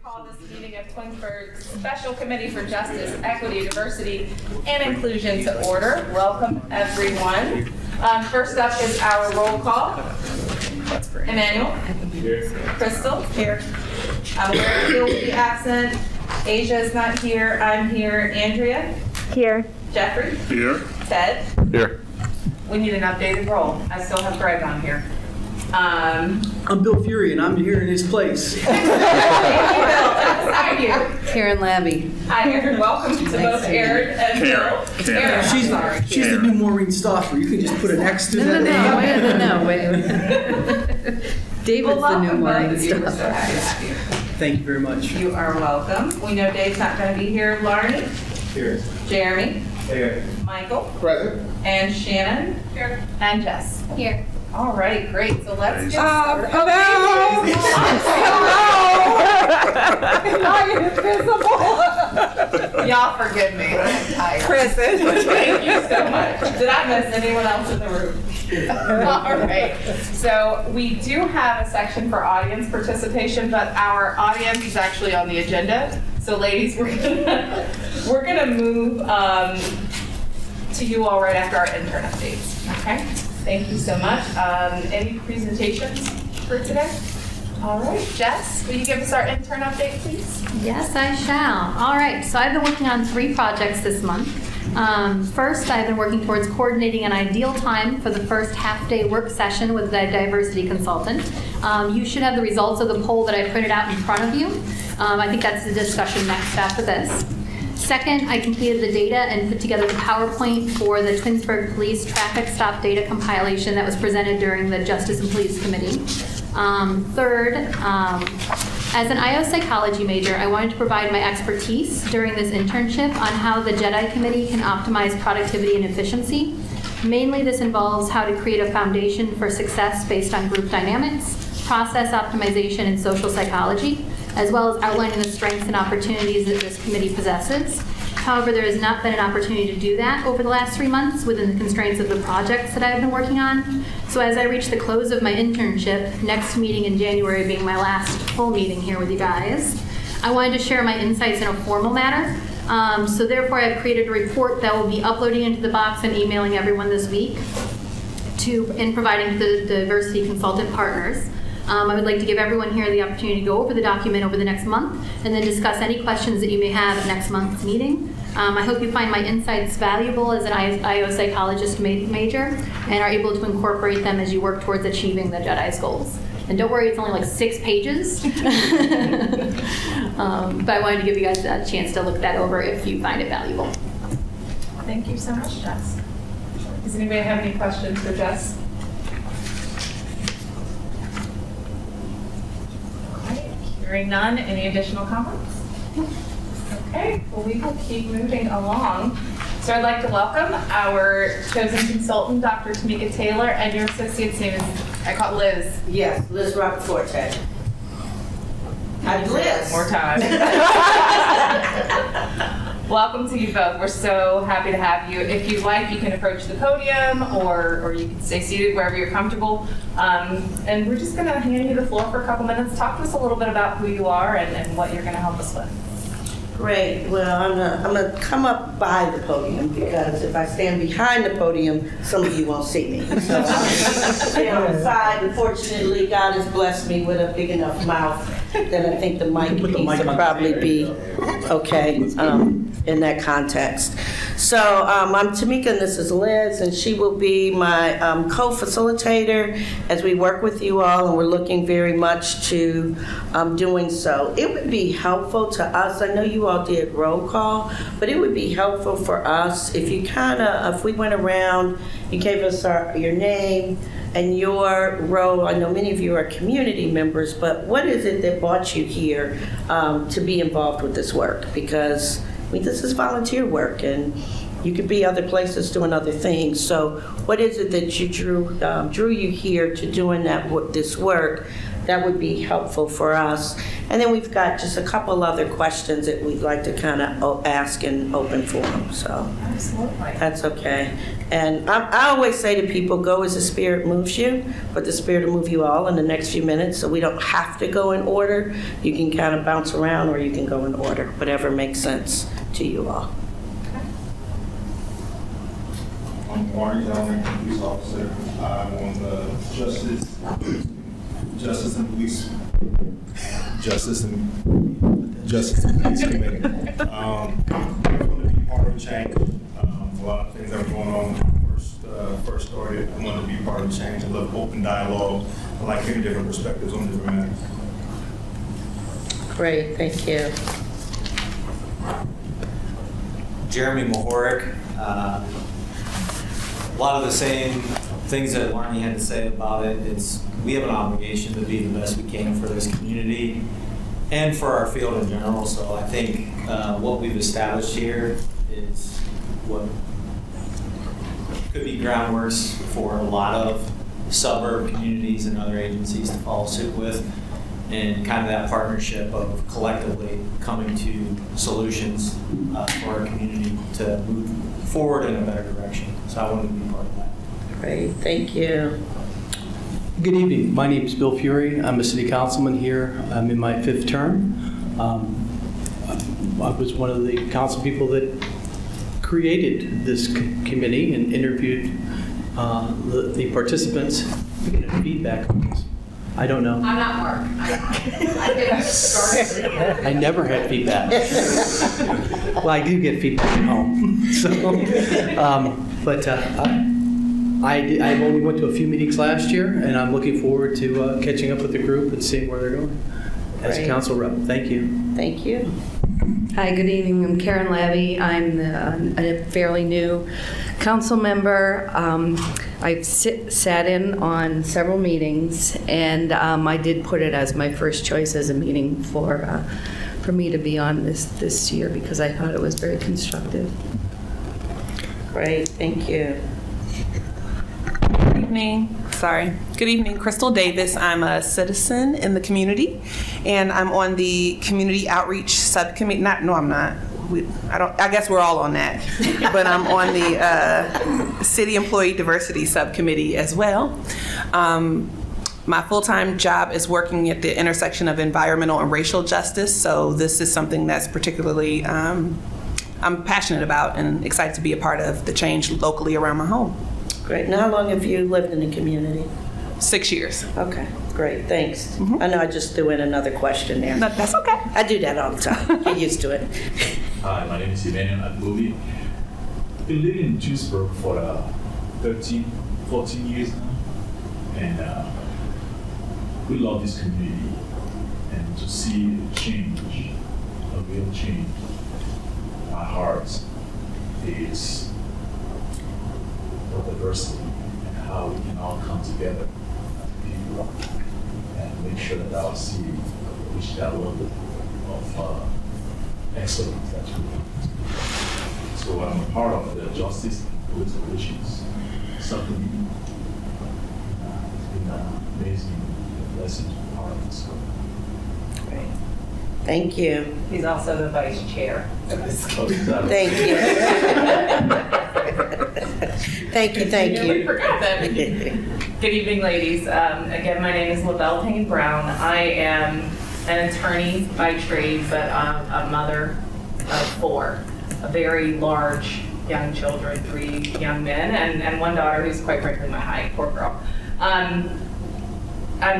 Call this meeting of Twinsburg Special Committee for Justice, Equity, Diversity, and Inclusion to order. Welcome, everyone. First up is our roll call. Emmanuel. Here. Crystal. Here. Larry will be absent. Asia is not here. I'm here. Andrea. Here. Jeffrey. Here. Ted. Here. We need an updated roll. I still have Greg on here. I'm Bill Fury, and I'm here in his place. Thank you, Bill. Karen Labby. Hi, Aaron. Welcome to both Aaron and Bill. Aaron, I'm sorry. She's the new Maureen Stoffer. You can just put an X through that name. Wait. David's the new Maureen We're so Stoffer. happy to have you. Thank you very much. You are welcome. We know Dave's not going to be here. Larnie. Here. Jeremy. Here. Michael. Present. And Shannon. Here. And Jess. Here. All right, great. So let's get started. Hello. I'm invisible. Y'all forgive me. I'm tired. Kristen. Thank you so much. Did I miss anyone else in the room? All right. So we do have a section for audience participation, but our audience is actually on the agenda. So ladies, we're gonna move to you all right after our intern updates. Okay. Thank you so much. Any presentations for today? All right, Jess, will you give us our intern update, please? Yes, I shall. All right, so I've been working on 3 projects this month. First, I've been working towards coordinating an ideal time for the first half-day work session with the diversity consultant. You should have the results of the poll that I printed out in front of you. I think that's the discussion next after this. Second, I completed the data and put together the PowerPoint for the Twinsburg Police traffic stop data compilation that was presented during the Justice and Police Committee. Third, as an IO psychology major, I wanted to provide my expertise during this internship on how the JEDI committee can optimize productivity and efficiency. Mainly this involves how to create a foundation for success based on group dynamics, process optimization, and social psychology, as well as outlining the strengths and opportunities that this committee possesses. However, there has not been an opportunity to do that over the last 3 months within the constraints of the projects that I've been working on. So as I reach the close of my internship, next meeting in January being my last full meeting here with you guys, I wanted to share my insights in a formal manner. So therefore, I've created a report that will be uploading into the box and emailing everyone this week and providing to the diversity consultant partners. I would like to give everyone here the opportunity to go over the document over the next month and then discuss any questions that you may have at next month's meeting. I hope you find my insights valuable as an IO psychologist major and are able to incorporate them as you work towards achieving the JEDI's goals. And don't worry, it's only like 6 pages. But I wanted to give you guys a chance to look that over if you find it valuable. Thank you so much, Jess. Does anybody have any questions for Jess? Hearing none, any additional comments? Okay, well, we will keep moving along. So I'd like to welcome our chosen consultant, Dr. Tamika Taylor, and your associate's name is, I call it Liz. Yes, Liz Rappaforte. I'm Liz. More time. Welcome to you both. We're so happy to have you. If you like, you can approach the podium or you can stay seated wherever you're comfortable. And we're just going to hand you the floor for a couple minutes. Talk to us a little bit about who you are and what you're going to help us with. Great. Well, I'm gonna come up by the podium because if I stand behind the podium, some of you won't see me. So I'll stay on the side. Unfortunately, God has blessed me with a big enough mouth that I think the mic needs to probably be okay in that context. So I'm Tamika and this is Liz, and she will be my co-facilitator as we work with you all, and we're looking very much to doing so. It would be helpful to us, I know you all did roll call, but it would be helpful for us if you if we went around, you gave us your name and your role. I know many of you are community members, but what is it that brought you here to be involved with this work? Because this is volunteer work, and you could be other places doing other things. So what is it that you drew you here to doing this work that would be helpful for us. And then we've got just a couple other questions that we'd like to kind of ask in open forum, so Absolutely. that's okay. And I always say to people, go as the Spirit moves you, but the Spirit will move you all in the next few minutes, so we don't have to go in order. You can kind of bounce around, or you can go in order, whatever makes sense to you all. I'm Warren Young, police officer. I'm on the Justice and Police Committee. I'm going to be part of change. A lot of things that were going on when I first started. I wanted to be part of change. I love open dialogue. I like hearing different perspectives on different matters. Great, thank you. Jeremy Mahoric. A lot of the same things that Marnie had to say about it. We have an obligation to be the best we can for this community and for our field in general. So I think what we've established here is what could be groundworks for a lot of suburb communities and other agencies to follow suit with, and kind of that partnership of collectively coming to solutions for our community to move forward in a better direction. So I wanted to be part of that. Great, thank you. Good evening. My name is Bill Fury. I'm a city councilman here. I'm in my 5th term. I was one of the council people that created this committee and interviewed the participants. We get feedback on this. I don't know. I'm not Mark. I did that start. I never had feedback. Well, I do get feedback at home. So, I only went to a few meetings last year, and I'm looking forward to catching up with the group and seeing where they're going as a Great. council rep. Thank you. Thank you. Hi, good evening. I'm Karen Labby. I'm a fairly new council member. I've sat in on several meetings, and I did put it as my first choice as a meeting for me to be on this year because I thought it was very constructive. Great, thank you. Good evening, Crystal Davis. I'm a citizen in the community, and I'm on the community outreach subcommittee. I'm not. I guess we're all on that, but I'm on the city employee diversity subcommittee as well. My full-time job is working at the intersection of environmental and racial justice, so this is something that's particularly I'm passionate about and excited to be a part of the change locally around my home. Great. Now, how long have you lived in the community? 6 years. Okay, great, thanks. I know I just threw in another question there. No, that's okay. I do that all the time. Get used to it. Hi, my name is Emmanuel Adbovi. I've been living in Twinsburg for 14 years now. And we love this community. And to see a change, a real change, my heart is for diversity and how we can all come together as people and make sure that our city reaches that level of excellence that we want. So I'm a part of the justice and political issues subcommittee. It's been an amazing blessing to be part of this. Great. Thank you. He's also the vice chair. Thank you. Thank you, thank We you. forgot that. Good evening, ladies. Again, my name is LaBelle Payne Brown. I am an attorney by trade, but a mother of 4, a very large young children, 3 young men, and one daughter who's quite frankly my height, poor girl. I'm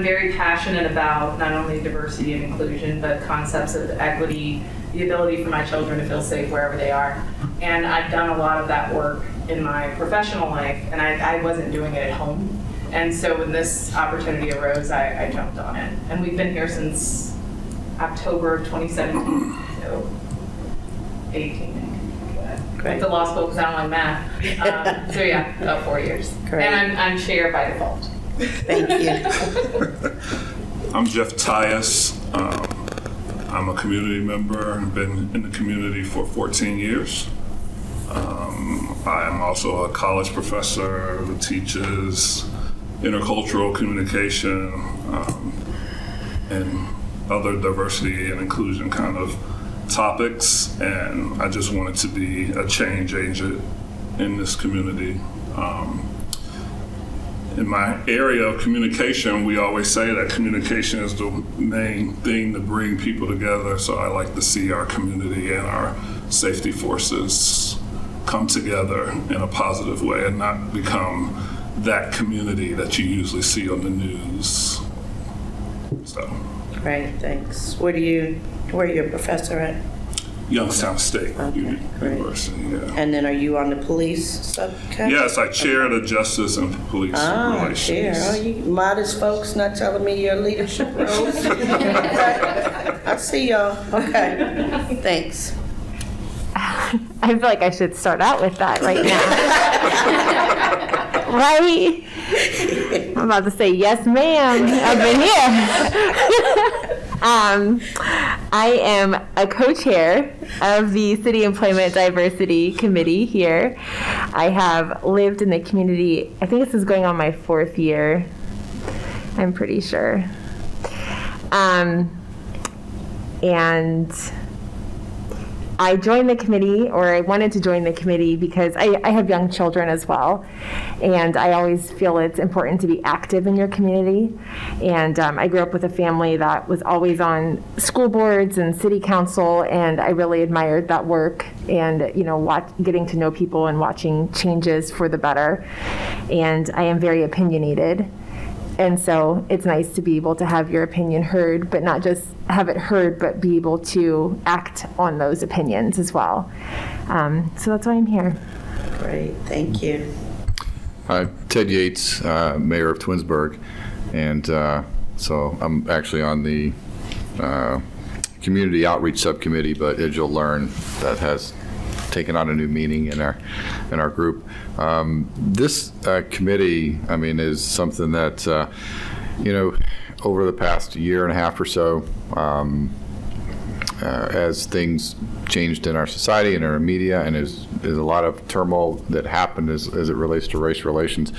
very passionate about not only diversity and inclusion, but concepts of equity, the ability for my children to feel safe wherever they are. And I've done a lot of that work in my professional life, and I wasn't doing it at home. And so when this opportunity arose, I jumped on it. And we've been here since October of 2017, so 18. Went to law school because I don't like math. So yeah, about 4 years. Great. And I'm chair by default. Thank you. I'm Jeff Tyus. I'm a community member. I've been in the community for 14 years. I am also a college professor who teaches intercultural communication, and other diversity and inclusion kind of topics, and I just wanted to be a change agent in this community. In my area of communication, we always say that communication is the main thing to bring people together, so I like to see our community and our safety forces come together in a positive way and not become that community that you usually see on the news. So. Great, thanks. Where are you a professor at? Youngstown State Okay, great. University, yeah. And then are you on the police subcommittee? Yes, I chair the Justice and Police Relations. Chair. Oh, you modest folks not telling me your leadership roles. Okay. I see y'all. Okay, thanks. I feel like I should start out with that right now. Right? I'm about to say, yes, ma'am, I've been here. I am a co-chair of the City Employment Diversity Committee here. I have lived in the community, I think this is going on my 4th year, I'm pretty sure. And I joined the committee, or I wanted to join the committee because I have young children as well, and I always feel it's important to be active in your community. And I grew up with a family that was always on school boards and city council, and I really admired that work and, you know, getting to know people and watching changes for the better. And I am very opinionated. And so it's nice to be able to have your opinion heard, but not just have it heard, but be able to act on those opinions as well. So that's why I'm here. Great, thank you. Ted Yates, Mayor of Twinsburg, and so I'm actually on the Community Outreach Subcommittee, but as you'll learn, that has taken on a new meaning in our group. This committee, I mean, is something that, you know, over the past year and a half or so, as things changed in our society and in our media, and there's a lot of turmoil that happened as it relates to race relations.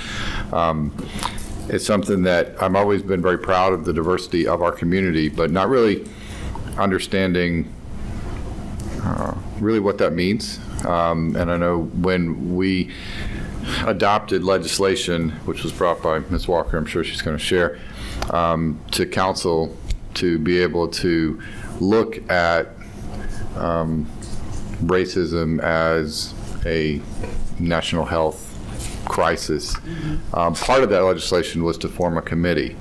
It's something that I've always been very proud of, the diversity of our community, but not really understanding really what that means. And I know when we adopted legislation, which was brought by Ms. Walker, I'm sure she's going to share, to council to be able to look at racism as a national health crisis. Part of that legislation was to form a committee.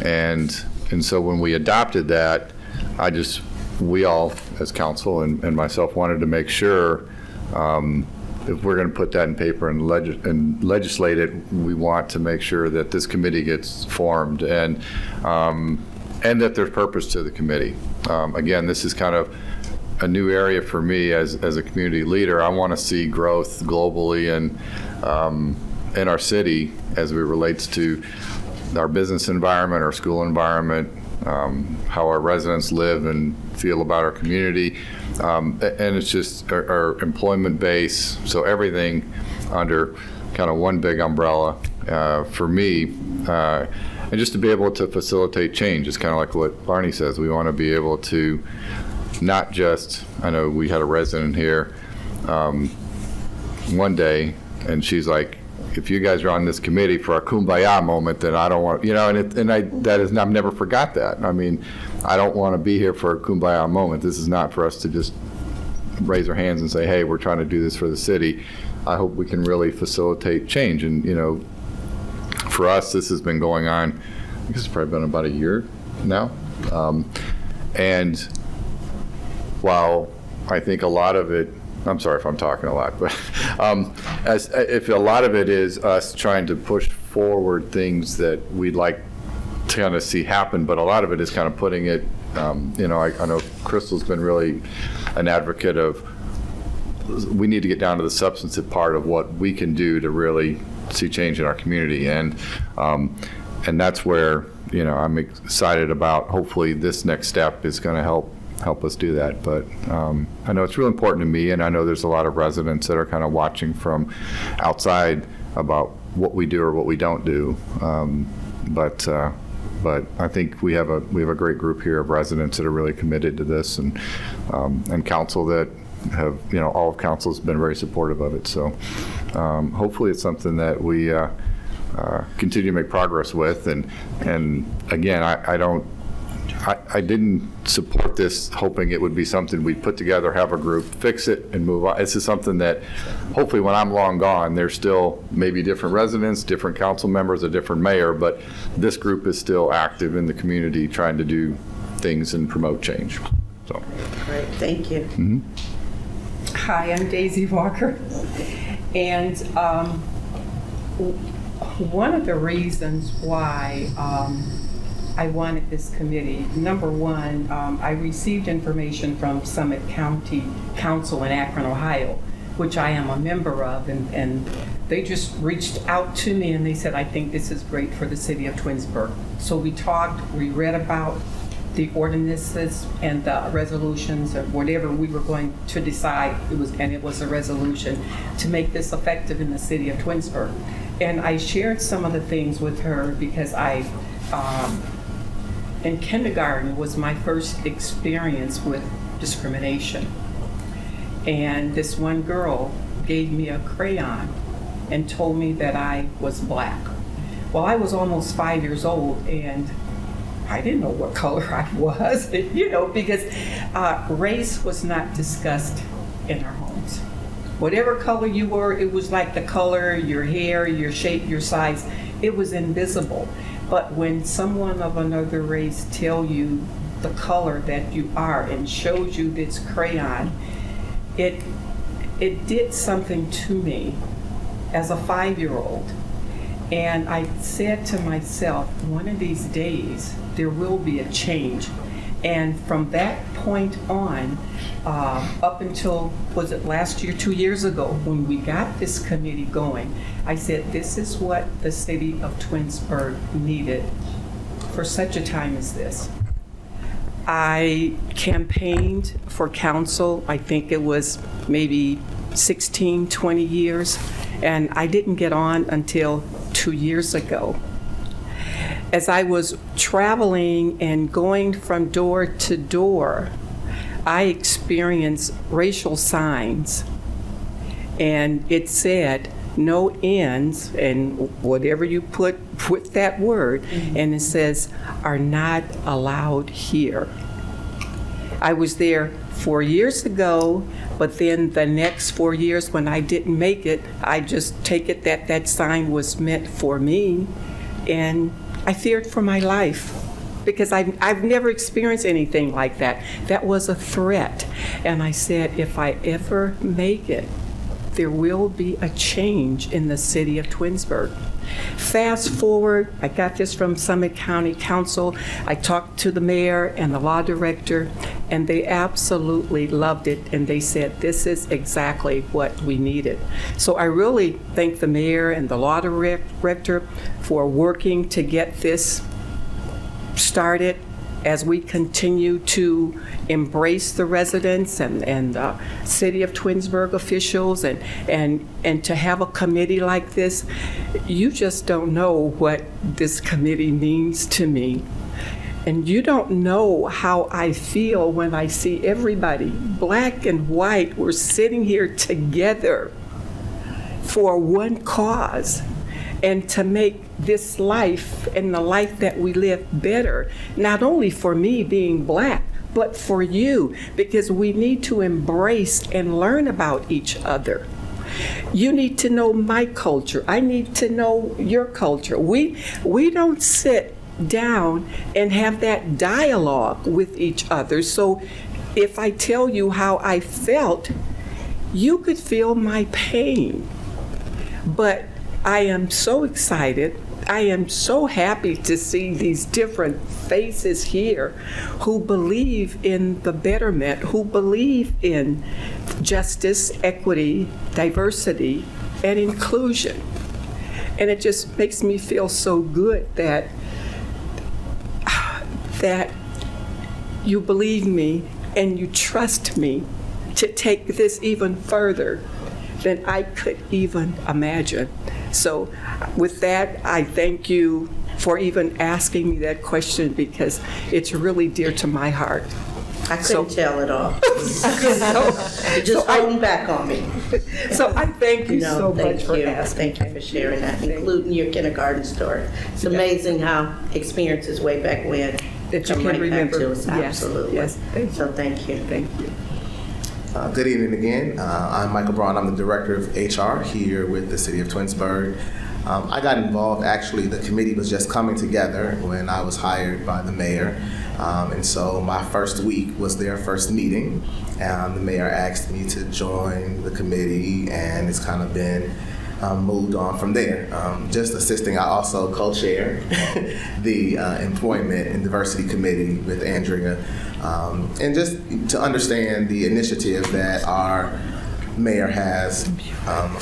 And so when we adopted that, we all, as council and myself, wanted to make sure if we're going to put that in paper and legislate it, we want to make sure that this committee gets formed and that there's purpose to the committee. Again, this is kind of a new area for me as a community leader. I want to see growth globally and in our city as it relates to our business environment, our school environment, how our residents live and feel about our community, and it's just our employment base, so everything under kind of one big umbrella for me, and just to be able to facilitate change. It's kind of like what Barney says, we want to be able to not just, I know we had a resident here one day, and she's like, if you guys are on this committee for a kumbaya moment, then I don't want, you know, I've never forgot that. I mean, I don't want to be here for a kumbaya moment. This is not for us to just raise our hands and say, hey, we're trying to do this for the city. I hope we can really facilitate change. And, you know, for us, this has been going on, I guess it's probably been about a year now. And while I think a lot of it, I'm sorry if I'm talking a lot, but if a lot of it is us trying to push forward things that we'd like to kind of see happen, but a lot of it is kind of putting it, you know, I know Crystal's been really an advocate of, we need to get down to the substantive part of what we can do to really see change in our community. And that's where, you know, I'm excited about, hopefully this next step is going to help us do that. But I know it's really important to me, and I know there's a lot of residents that are kind of watching from outside about what we do or what we don't do. But But I think we have a great group here of residents that are really committed to this, and council that have, all of council has been very supportive of it. So hopefully it's something that we continue to make progress with. And again, I didn't support this hoping it would be something we put together, have a group, fix it, and move on. This is something that hopefully when I'm long gone, there's still maybe different residents, different council members, a different mayor, but this group is still active in the community trying to do things and promote change. So. Great, thank you. Mm-hmm. Hi, I'm Daisy Walker. And one of the reasons why I wanted this committee, number one, I received information from Summit County Council in Akron, Ohio, which I am a member of, and they just reached out to me and they said, I think this is great for the city of Twinsburg. So we talked, we read about the ordinances and the resolutions or whatever we were going to decide. It was a resolution to make this effective in the city of Twinsburg. And I shared some of the things with her because in kindergarten was my first experience with discrimination. And this one girl gave me a crayon and told me that I was black. Well, I was almost 5 years old and I didn't know what color I was, because race was not discussed in our homes. Whatever color you were, it was like the color, your hair, your shape, your size, it was invisible. But when someone of another race tell you the color that you are and shows you this crayon, it did something to me as a 5-year-old. And I said to myself, one of these days, there will be a change. And from that point on, up until, was it last year, 2 years ago, when we got this committee going, I said, this is what the city of Twinsburg needed for such a time as this. I campaigned for council, I think it was maybe 16, 20 years, and I didn't get on until 2 years ago. As I was traveling and going from door to door, I experienced racial signs, and it said, no ends, and whatever you put with that word, and it says, are not allowed here. I was there 4 years ago, but then the next 4 years when I didn't make it, I just take it that that sign was meant for me, and I feared for my life because I've never experienced anything like that. That was a threat. And I said, if I ever make it, there will be a change in the city of Twinsburg. Fast forward, I got this from Summit County Council. I talked to the mayor and the law director, and they absolutely loved it, and they said, this is exactly what we needed. So I really thank the mayor and the law director for working to get this started as we continue to embrace the residents and City of Twinsburg officials and to have a committee like this. You just don't know what this committee means to me. And you don't know how I feel when I see everybody, black and white, we're sitting here together for one cause, and to make this life and the life that we live better, not only for me being black, but for you, because we need to embrace and learn about each other. You need to know my culture. I need to know your culture. We don't sit down and have that dialogue with each other. So if I tell you how I felt, you could feel my pain. But I am so excited. I am so happy to see these different faces here who believe in the betterment, who believe in justice, equity, diversity, and inclusion. And it just makes me feel so good that you believe me and you trust me to take this even further than I could even imagine. So with that, I thank you for even asking me that question because it's really dear to my heart. I couldn't tell at all. You're just so holding back on me. So I thank you No, so thank much for you. asking. Thank you for sharing that, including your kindergarten story. It's amazing how experiences way back when That you come can right remember. back to us. Yes, Absolutely. yes. Thank you. So thank you. Thank you. Good evening again. I'm Michael Braun. I'm the Director of HR here with the City of Twinsburg. I got involved, actually, the committee was just coming together when I was hired by the mayor. And so my first week was their first meeting. The mayor asked me to join the committee, and it's kind of been moved on from there. Just assisting, I also co-chair the Employment and Diversity Committee with Andrea. And just to understand the initiative that our mayor has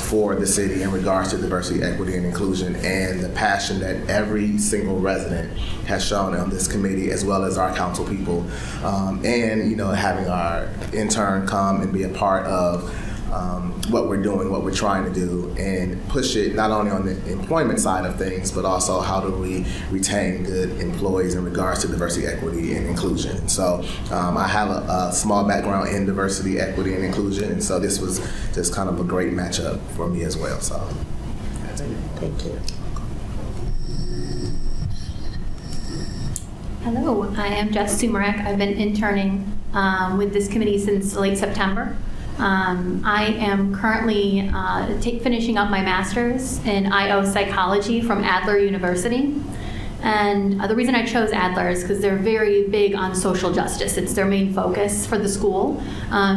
for the city in regards to diversity, equity, and inclusion, and the passion that every single resident has shown on this committee, as well as our council people, and having our intern come and be a part of what we're doing, what we're trying to do, and push it not only on the employment side of things, but also how do we retain good employees in regards to diversity, equity, and inclusion. And so I have a small background in diversity, equity, and inclusion, and so this was just kind of a great matchup for me as well. So Thank you. Hello, I am Jess Sumarek. I've been interning with this committee since late September. I am currently finishing up my master's in IO psychology from Adler University. And the reason I chose Adler is because they're very big on social justice. It's their main focus for the school.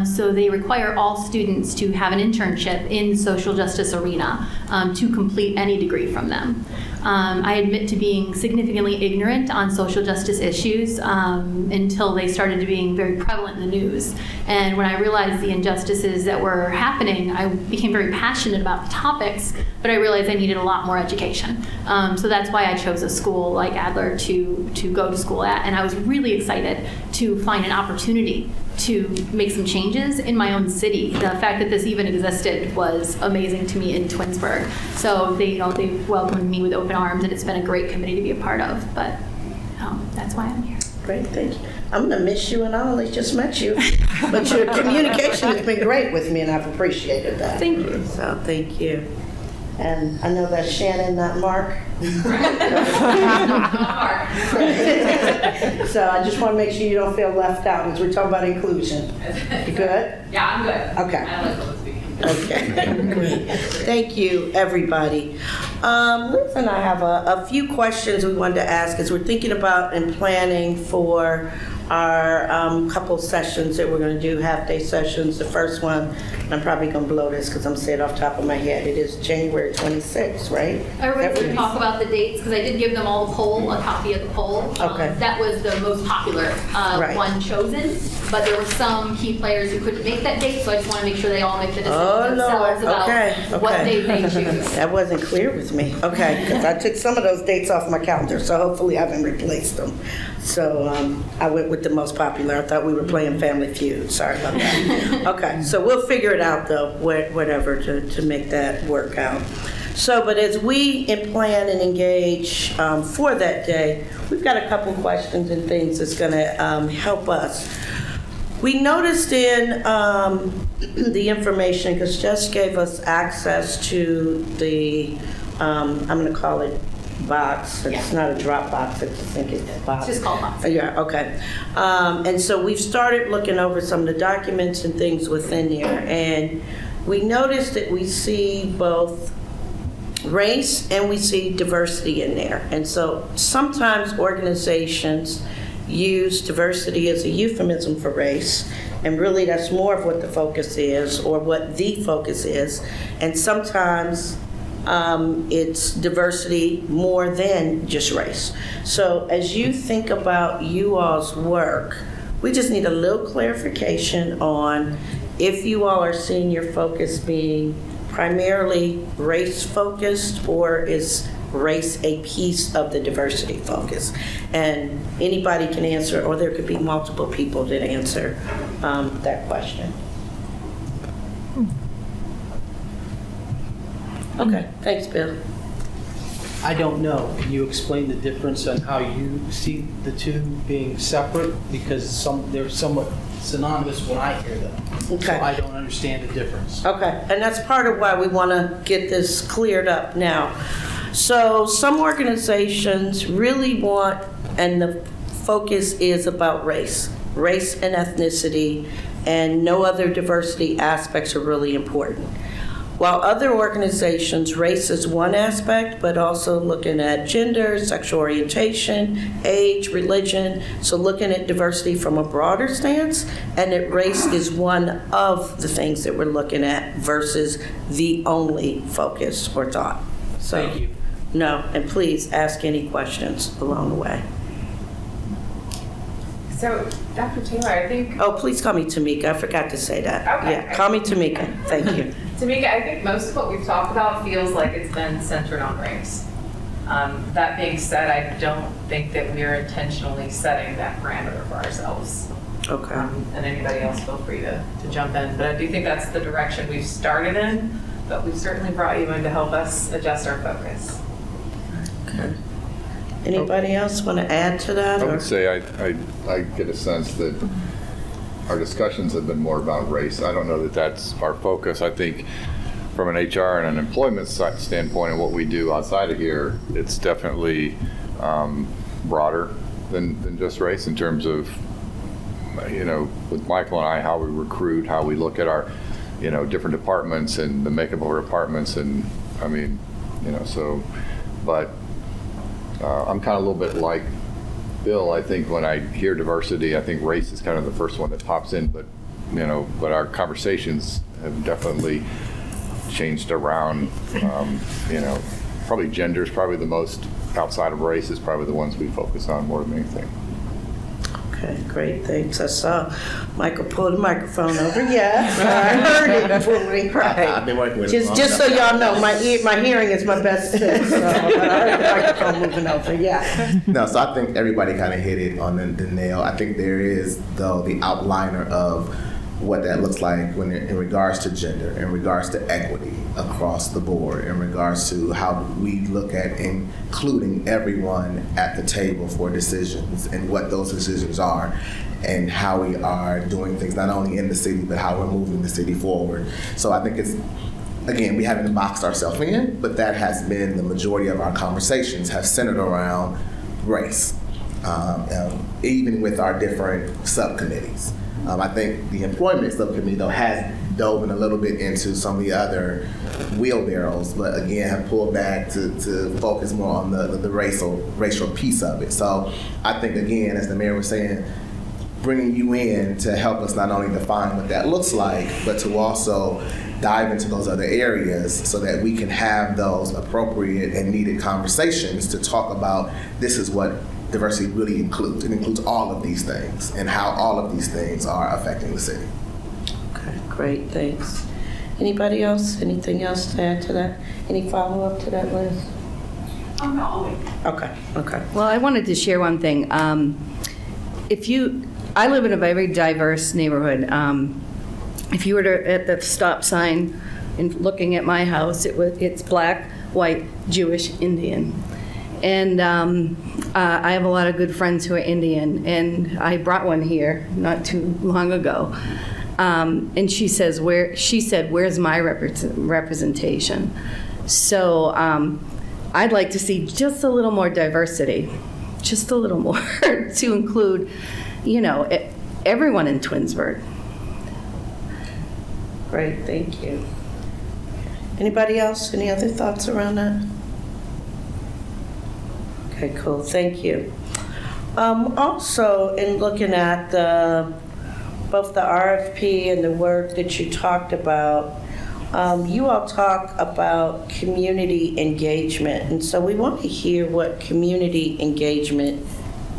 So they require all students to have an internship in the social justice arena to complete any degree from them. I admit to being significantly ignorant on social justice issues until they started being very prevalent in the news. And when I realized the injustices that were happening, I became very passionate about the topics, but I realized I needed a lot more education. So that's why I chose a school like Adler to go to school at. And I was really excited to find an opportunity to make some changes in my own city. The fact that this even existed was amazing to me in Twinsburg. So they welcomed me with open arms, and it's been a great committee to be a part of. But that's why I'm here. Great, thank you. I'm gonna miss you, and I only just met you, but your communication has been great with me, and I've appreciated that. Thank you. So thank you. And I know that's Shannon, not Mark. So I just want to make sure you don't feel left out as we're talking about inclusion. You good? Yeah, I'm good. Okay. I like public speaking. Okay. Thank you, everybody. Liz and I have a few questions we wanted to ask as we're thinking about and planning for our couple sessions that we're going to do, half-day sessions. The first one, and I'm probably going to blow this because I'm saying it off the top of my head, it is January 26th, right? Everybody can talk about the dates, because I did give them all a copy of the poll. Okay. That was the most popular one chosen, but there were some key players who couldn't make that date, so I just want to make sure they all make the decision themselves about what date they choose. That wasn't clear with me. Okay, because I took some of those dates off my calendar, so hopefully I haven't replaced them. So I went with the most popular. I thought we were playing Family Feud. Sorry about that. Okay, so we'll figure it out though, whatever, to make that work out. So, but as we plan and engage for that day, we've got a couple questions and things that's going to help us. We noticed in the information, because Jess gave us access to the, I'm going to call it box. It's not a drop box. I think it's a box. It's just called box. Yeah, okay. And so we've started looking over some of the documents and things within there. And we noticed that we see both race and we see diversity in there. And so sometimes organizations use diversity as a euphemism for race, and really that's more of what the focus is, or what the focus is. And sometimes it's diversity more than just race. So as you think about you all's work, we just need a little clarification on if you all are seeing your focus being primarily race-focused, or is race a piece of the diversity focus? And anybody can answer, or there could be multiple people that answer that question. Okay, thanks, Bill. I don't know. Can you explain the difference on how you see the two being separate? Because they're somewhat synonymous when I hear them. Okay. So I don't understand the difference. Okay, and that's part of why we want to get this cleared up now. So some organizations really want, and the focus is about race and ethnicity, and no other diversity aspects are really important. While other organizations, race is one aspect, but also looking at gender, sexual orientation, age, religion, so looking at diversity from a broader stance, and that race is one of the things that we're looking at versus the only focus or thought. So, Thank you. No, and please ask any questions along the way. So, Dr. Taylor, I think, Oh, please call me Tamika, I forgot to say that. Okay. Yeah, call me Tamika, thank you. Tamika, I think most of what we've talked about feels like it's been centered on race. That being said, I don't think that we are intentionally setting that parameter for ourselves. Okay. And anybody else, feel free to jump in. But I do think that's the direction we've started in, but we've certainly brought you in to help us adjust our focus. Okay. Anybody else want to add to that? I or- would say I get a sense that our discussions have been more about race. I don't know that that's our focus. I think from an HR and an employment standpoint and what we do outside of here, it's definitely broader than just race in terms of, with Michael and I, how we recruit, how we look at our, different departments and the makeup of our departments. And but I'm kind of a little bit like Bill. I think when I hear diversity, I think race is kind of the first one that pops in, but our conversations have definitely changed around, probably gender is probably the most, outside of race is probably the ones we focus on more than anything. Okay, great, thanks. I saw Michael pull the microphone over. Yes, I heard it fully. Right. I've been working with it long Just so enough. y'all know, my hearing is my best tip, so but I heard the microphone moving over, yeah. No, so I think everybody kind of hit it on the nail. I think there is, though, the outliner of what that looks like when in regards to gender, in regards to equity across the board, in regards to how we look at including everyone at the table for decisions and what those decisions are and how we are doing things not only in the city but how we're moving the city forward. So I think it's, again, we haven't boxed ourselves in, but that has been the majority of our conversations have centered around race, even with our different subcommittees. I think the employment subcommittee, though, has dove in a little bit into some of the other wheelbarrows, but again, have pulled back to focus more on the racial piece of it. So I think, again, as the mayor was saying, bringing you in to help us not only define what that looks like, but to also dive into those other areas so that we can have those appropriate and needed conversations to talk about this is what diversity really includes. It includes all of these things and how all of these things are affecting the city. Okay, great, thanks. Anybody else? Anything else to add to that? Any follow-up to that, Liz? Oh, no, I'll wait. Okay. Well, I wanted to share one thing. I live in a very diverse neighborhood. If you were at the stop sign and looking at my house, it's black, white, Jewish, Indian. And I have a lot of good friends who are Indian, and I brought one here not too long ago. And she said, "Where's my representation?" So I'd like to see just a little more diversity, just a little more to include, everyone in Twinsburg. Great, thank you. Anybody else? Any other thoughts around that? Okay, cool, thank you. Also, in looking at both the RFP and the work that you talked about, you all talk about community engagement, and so we want to hear what community engagement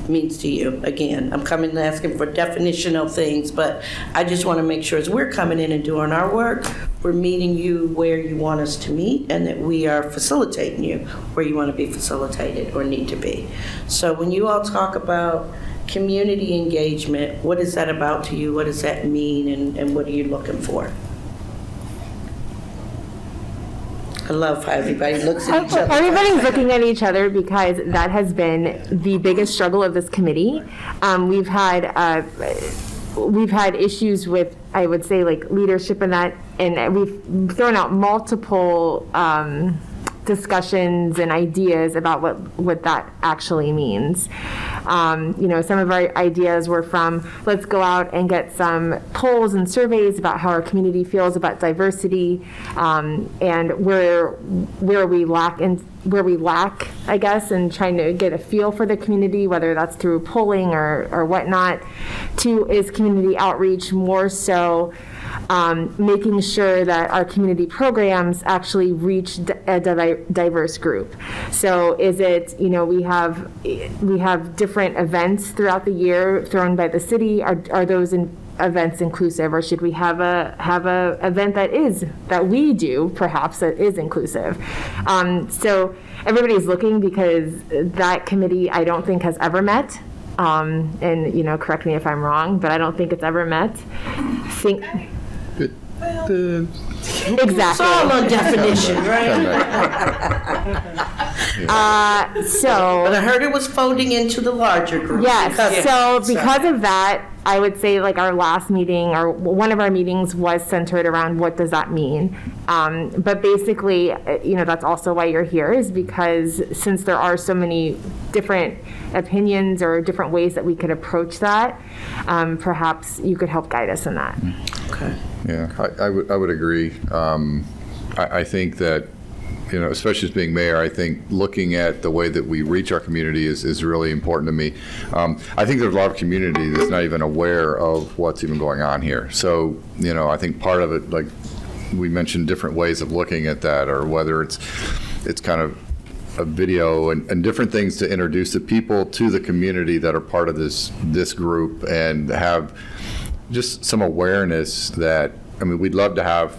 means to you. Again, I'm coming and asking for definitional things, but I just want to make sure as we're coming in and doing our work, we're meeting you where you want us to meet and that we are facilitating you where you want to be facilitated or need to be. So when you all talk about community engagement, what is that about to you? What does that mean, and what are you looking for? I love how everybody looks at each other. Everybody's looking at each other because that has been the biggest struggle of this committee. We've had issues with, I would say, like leadership in that, and we've thrown out multiple discussions and ideas about what that actually means. Some of our ideas were from, let's go out and get some polls and surveys about how our community feels about diversity, and where we lack, I guess, and trying to get a feel for the community, whether that's through polling or whatnot. 2 is community outreach, more so making sure that our community programs actually reach a diverse group. So is it, we have different events throughout the year thrown by the city. Are those events inclusive, or should we have a event that we do perhaps that is inclusive? So everybody's looking because that committee I don't think has ever met. And correct me if I'm wrong, but I don't think it's ever met. Exactly. It's all on definition, right? But I heard it was folding into the larger group. Yes, because of that, I would say like our last meeting or one of our meetings was centered around what does that mean. But basically, that's also why you're here, is because since there are so many different opinions or different ways that we could approach that, perhaps you could help guide us in that. Okay. Yeah, I would agree. I think that, especially as being mayor, I think looking at the way that we reach our community is really important to me. I think there's a lot of community that's not even aware of what's even going on here. So, I think part of it, like we mentioned, different ways of looking at that, or whether it's kind of a video and different things to introduce the people to the community that are part of this group and have just some awareness that, we'd love to have,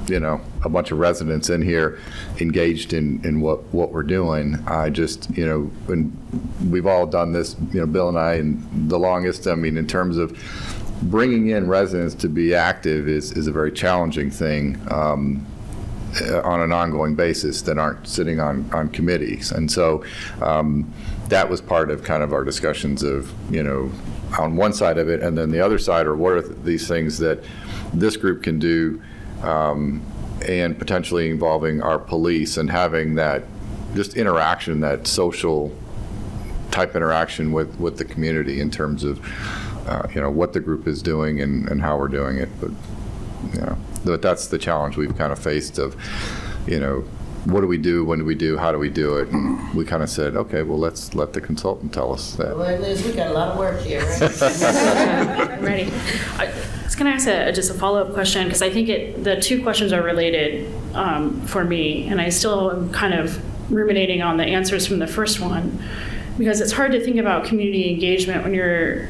a bunch of residents in here engaged in what we're doing. I just, when we've all done this, Bill and I, and the longest, in terms of bringing in residents to be active is a very challenging thing on an ongoing basis that aren't sitting on committees. And so that was part of kind of our discussions of, on one side of it, and then the other side are what are these things that this group can do, and potentially involving our police and having that just interaction, that social type interaction with the community in terms of what the group is doing and how we're doing it. But that's the challenge we've kind of faced of, what do we do, when do we do, how do we do it? And we kind of said, okay, well, let's let the consultant tell us that. Well, Liz, we got a lot of work here, right? I'm ready. I was going to ask just a follow-up question, because I think the two questions are related for me, and I still am kind of ruminating on the answers from the first one, because it's hard to think about community engagement when you're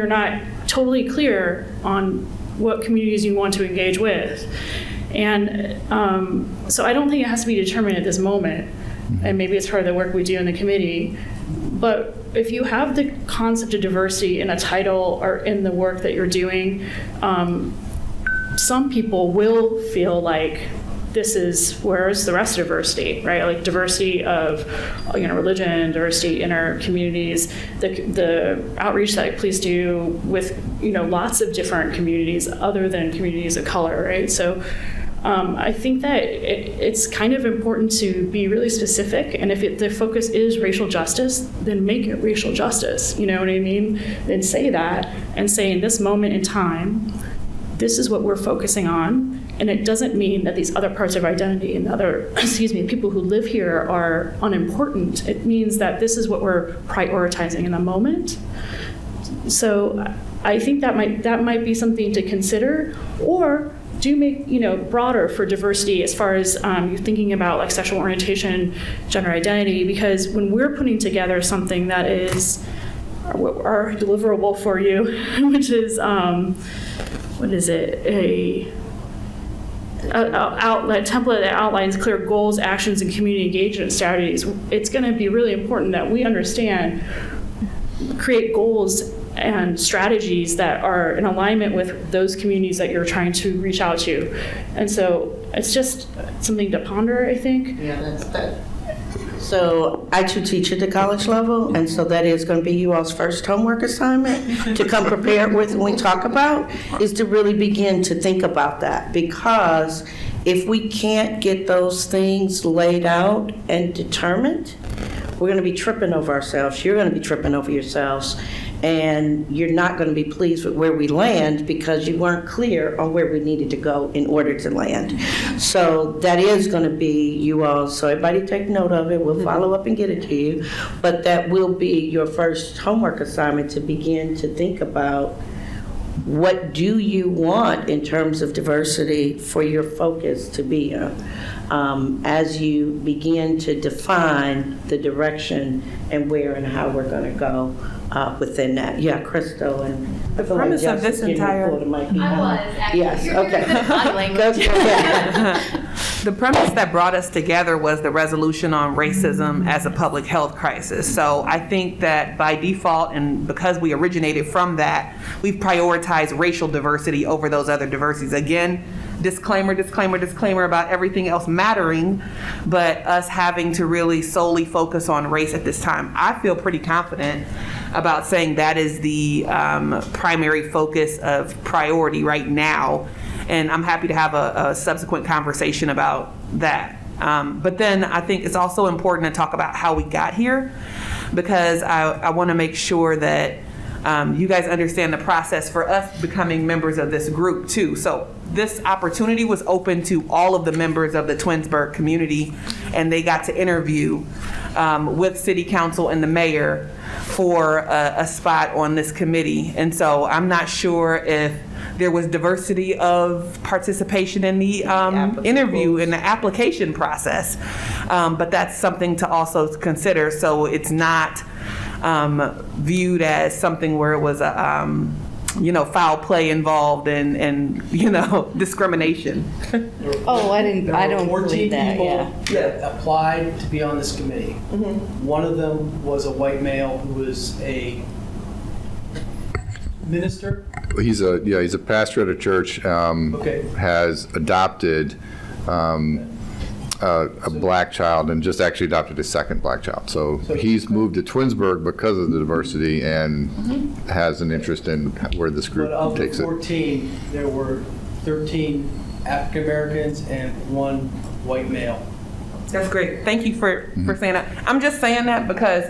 not totally clear on what communities you want to engage with. And so I don't think it has to be determined at this moment, and maybe it's part of the work we do in the committee, but if you have the concept of diversity in a title or in the work that you're doing, some people will feel like this is, where's the rest of diversity, right? Like diversity of religion, diversity in our communities, the outreach that police do with lots of different communities other than communities of color, right? So I think that it's kind of important to be really specific, and if the focus is racial justice, then make it racial justice, you know what I mean? Then say that, and say in this moment in time, this is what we're focusing on. And it doesn't mean that these other parts of identity and other, people who live here are unimportant. It means that this is what we're prioritizing in the moment. So I think that might be something to consider, or do make broader for diversity as far as you're thinking about like sexual orientation, gender identity, because when we're putting together something that is our deliverable for you, which is what is it, a outlet template that outlines clear goals, actions, and community engagement strategies, it's going to be really important that we understand, create goals and strategies that are in alignment with those communities that you're trying to reach out to. And so it's just something to ponder, I think. Yeah, that's that. So I too teach at the college level, and so that is going to be you all's first homework assignment to come prepared with when we talk about, is to really begin to think about that. Because if we can't get those things laid out and determined, we're going to be tripping over ourselves. You're going to be tripping over yourselves. And you're not going to be pleased with where we land because you weren't clear on where we needed to go in order to land. So that is going to be you all, so everybody take note of it. We'll follow up and get it to you. But that will be your first homework assignment, to begin to think about what do you want in terms of diversity for your focus to be as you begin to define the direction and where and how we're going to go within that. Yeah, Crystal and the premise of this entire. I was actually. Yes. You're Okay. good at body language. The premise that brought us together was the resolution on racism as a public health crisis. So I think that by default, and because we originated from that, we've prioritized racial diversity over those other diversities. Again, disclaimer, disclaimer, disclaimer about everything else mattering, but us having to really solely focus on race at this time. I feel pretty confident about saying that is the primary focus of priority right now. And I'm happy to have a subsequent conversation about that. But then I think it's also important to talk about how we got here, because I want to make sure that you guys understand the process for us becoming members of this group too. So this opportunity was open to all of the members of the Twinsburg community, and they got to interview with City Council and the mayor for a spot on this committee. And so I'm not sure if there was diversity of participation in the interview, in the application process. But that's something to also consider. So it's not viewed as something where it was a foul play involved and discrimination. Oh, I don't believe that, yeah. 14 people that applied to be on this committee. One of them was a white male who was a minister. He's a pastor at a church, has adopted a black child, and just actually adopted a second black child. So he's moved to Twinsburg because of the diversity and has an interest in where this group takes it. But of the 14, there were 13 African Americans and 1 white male. That's great. Thank you for saying that. I'm just saying that because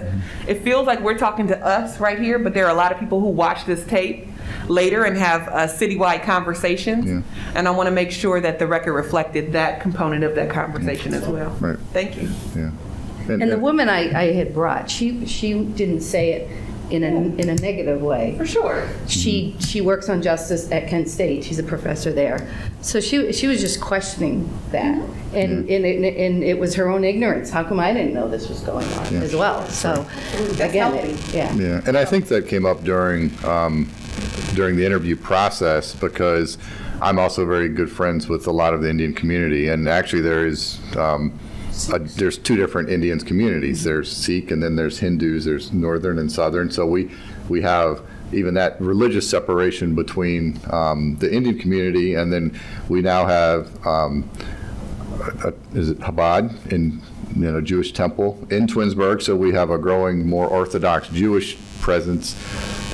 it feels like we're talking to us right here, but there are a lot of people who watch this tape later and have citywide conversations. Yeah. And I want to make sure that the record reflected that component of that conversation as well. Right. Thank you. Yeah. And the woman I had brought, she didn't say it in a negative way. For sure. She works on justice at Kent State. She's a professor there. So she was just questioning that. And it was her own ignorance. How come I didn't know this was going on as well? So again, Yeah, and I think that came up during the interview process, because I'm also very good friends with a lot of the Indian community, and actually there's 2 different Indian communities. There's Sikh, and then there's Hindus. There's Northern and Southern. So we have even that religious separation between the Indian community, and then we now have is it Chabad in Jewish temple in Twinsburg. So we have a growing, more Orthodox Jewish presence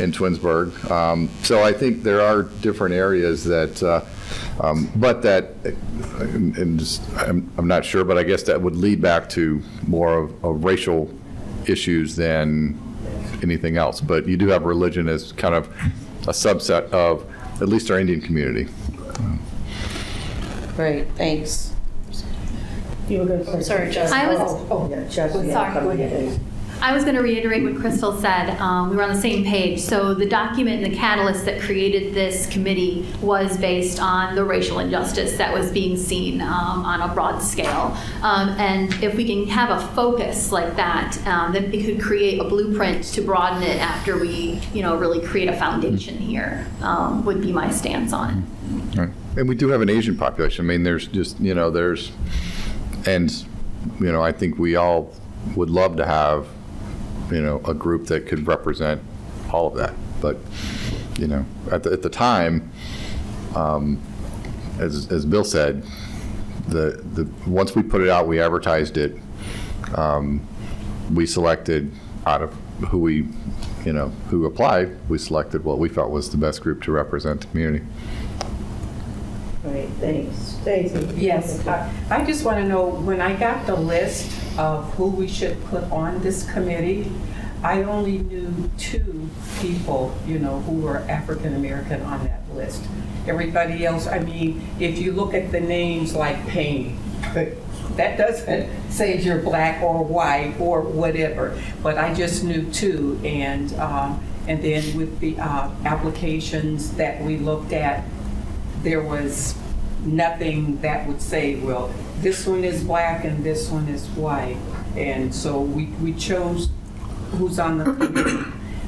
in Twinsburg. So I think there are different areas that, but that, and just, I'm not sure, but I guess that would lead back to more of racial issues than anything else. But you do have religion as kind of a subset of at least our Indian community. Great, thanks. You were going to say. Sorry, Justin. I was. Justin. Sorry, go ahead. I was going to reiterate what Crystal said. We were on the same page. So the document and the catalyst that created this committee was based on the racial injustice that was being seen on a broad scale. And if we can have a focus like that, then it could create a blueprint to broaden it after we, really create a foundation here, would be my stance on it. Right. And we do have an Asian population. I mean, there's just, I think we all would love to have a group that could represent all of that. But, at the time, as Bill said, once we put it out, we advertised it. We selected out of who applied, we selected what we felt was the best group to represent the community. Great, thanks. Stacey? Yes, I just want to know, when I got the list of who we should put on this committee, I only knew 2 people, who were African American on that list. Everybody else, I mean, if you look at the names like Payne, that doesn't say you're black or white or whatever, but I just knew 2, and then with the applications that we looked at, there was nothing that would say, well, this one is black and this one is white. And so we chose who's on the committee,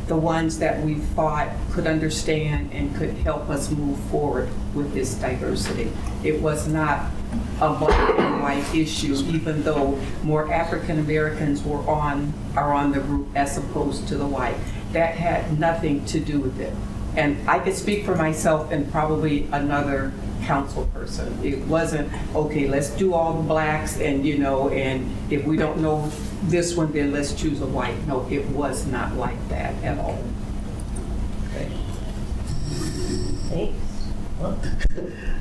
the ones that we thought could understand and could help us move forward with this diversity. It was not a black and white issue, even though more African Americans are on the group as opposed to the white. That had nothing to do with it. And I could speak for myself and probably another council person. It wasn't, okay, let's do all the blacks and, and if we don't know this one, then let's choose a white. No, it was not like that at all. Okay. Thanks.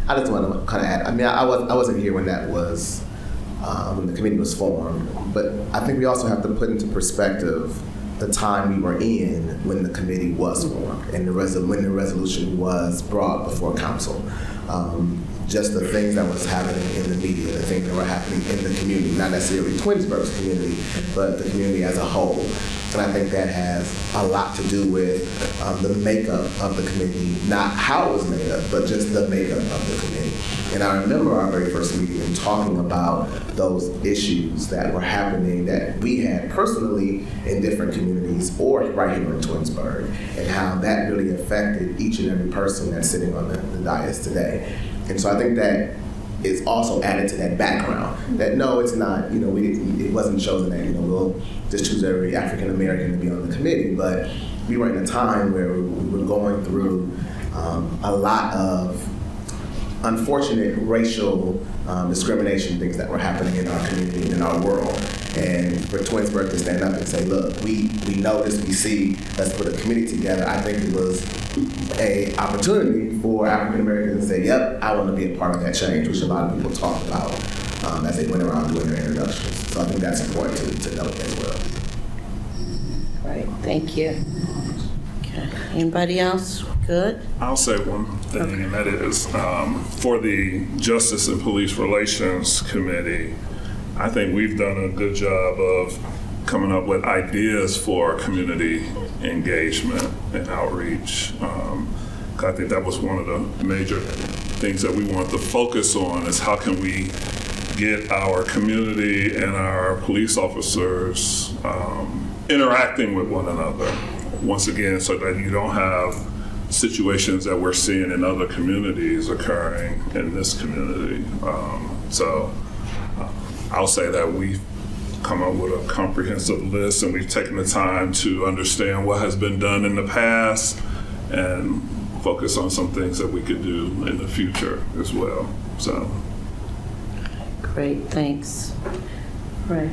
I just want to kind of add, I mean, I wasn't here when that was, when the committee was formed, but I think we also have to put into perspective the time we were in when the committee was formed and when the resolution was brought before council. Just the things that was happening in the media, the things that were happening in the community, not necessarily Twinsburg's community, but the community as a whole. And I think that has a lot to do with the makeup of the committee, not how it was made up, but just the makeup of the committee. And I remember our very first meeting and talking about those issues that were happening that we had personally in different communities or right here in Twinsburg, and how that really affected each and every person that's sitting on the dais today. And so I think that is also added to that background. That no, it's not, it wasn't chosen that, we'll just choose every African American to be on the committee, but we were in a time where we were going through a lot of unfortunate racial discrimination things that were happening in our community and in our world. And for Twinsburg to stand up and say, look, we know this, we see, let's put a committee together, I think it was an opportunity for African Americans to say, yep, I want to be a part of that change, which a lot of people talked about as they went around doing their introductions. So I think that's important to note as well. Right, thank you. Okay, anybody else? Good? I'll say one thing, and that is for the Justice and Police Relations Committee, I think we've done a good job of coming up with ideas for community engagement and outreach. I think that was one of the major things that we want to focus on is how can we get our community and our police officers interacting with one another, once again, so that you don't have situations that we're seeing in other communities occurring in this community. I'll say that we've come up with a comprehensive list and we've taken the time to understand what has been done in the past and focus on some things that we could do in the future as well. So. Great, thanks. Right.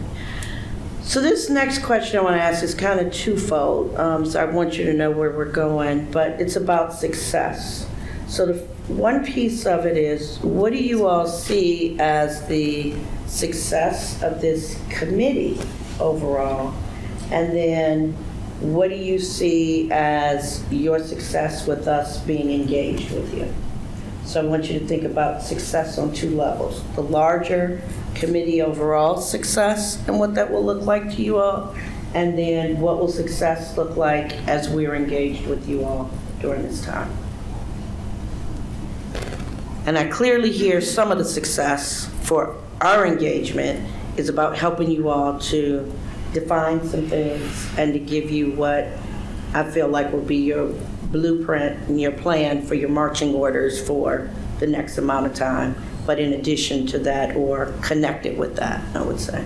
So this next question I want to ask is kind of twofold. So I want you to know where we're going, but it's about success. So the one piece of it is, what do you all see as the success of this committee overall? And then what do you see as your success with us being engaged with you? So I want you to think about success on 2 levels. The larger committee overall success and what that will look like to you all, and then what will success look like as we're engaged with you all during this time. And I clearly hear some of the success for our engagement is about helping you all to define some things and to give you what I feel like will be your blueprint and your plan for your marching orders for the next amount of time. But in addition to that, or connected with that, I would say.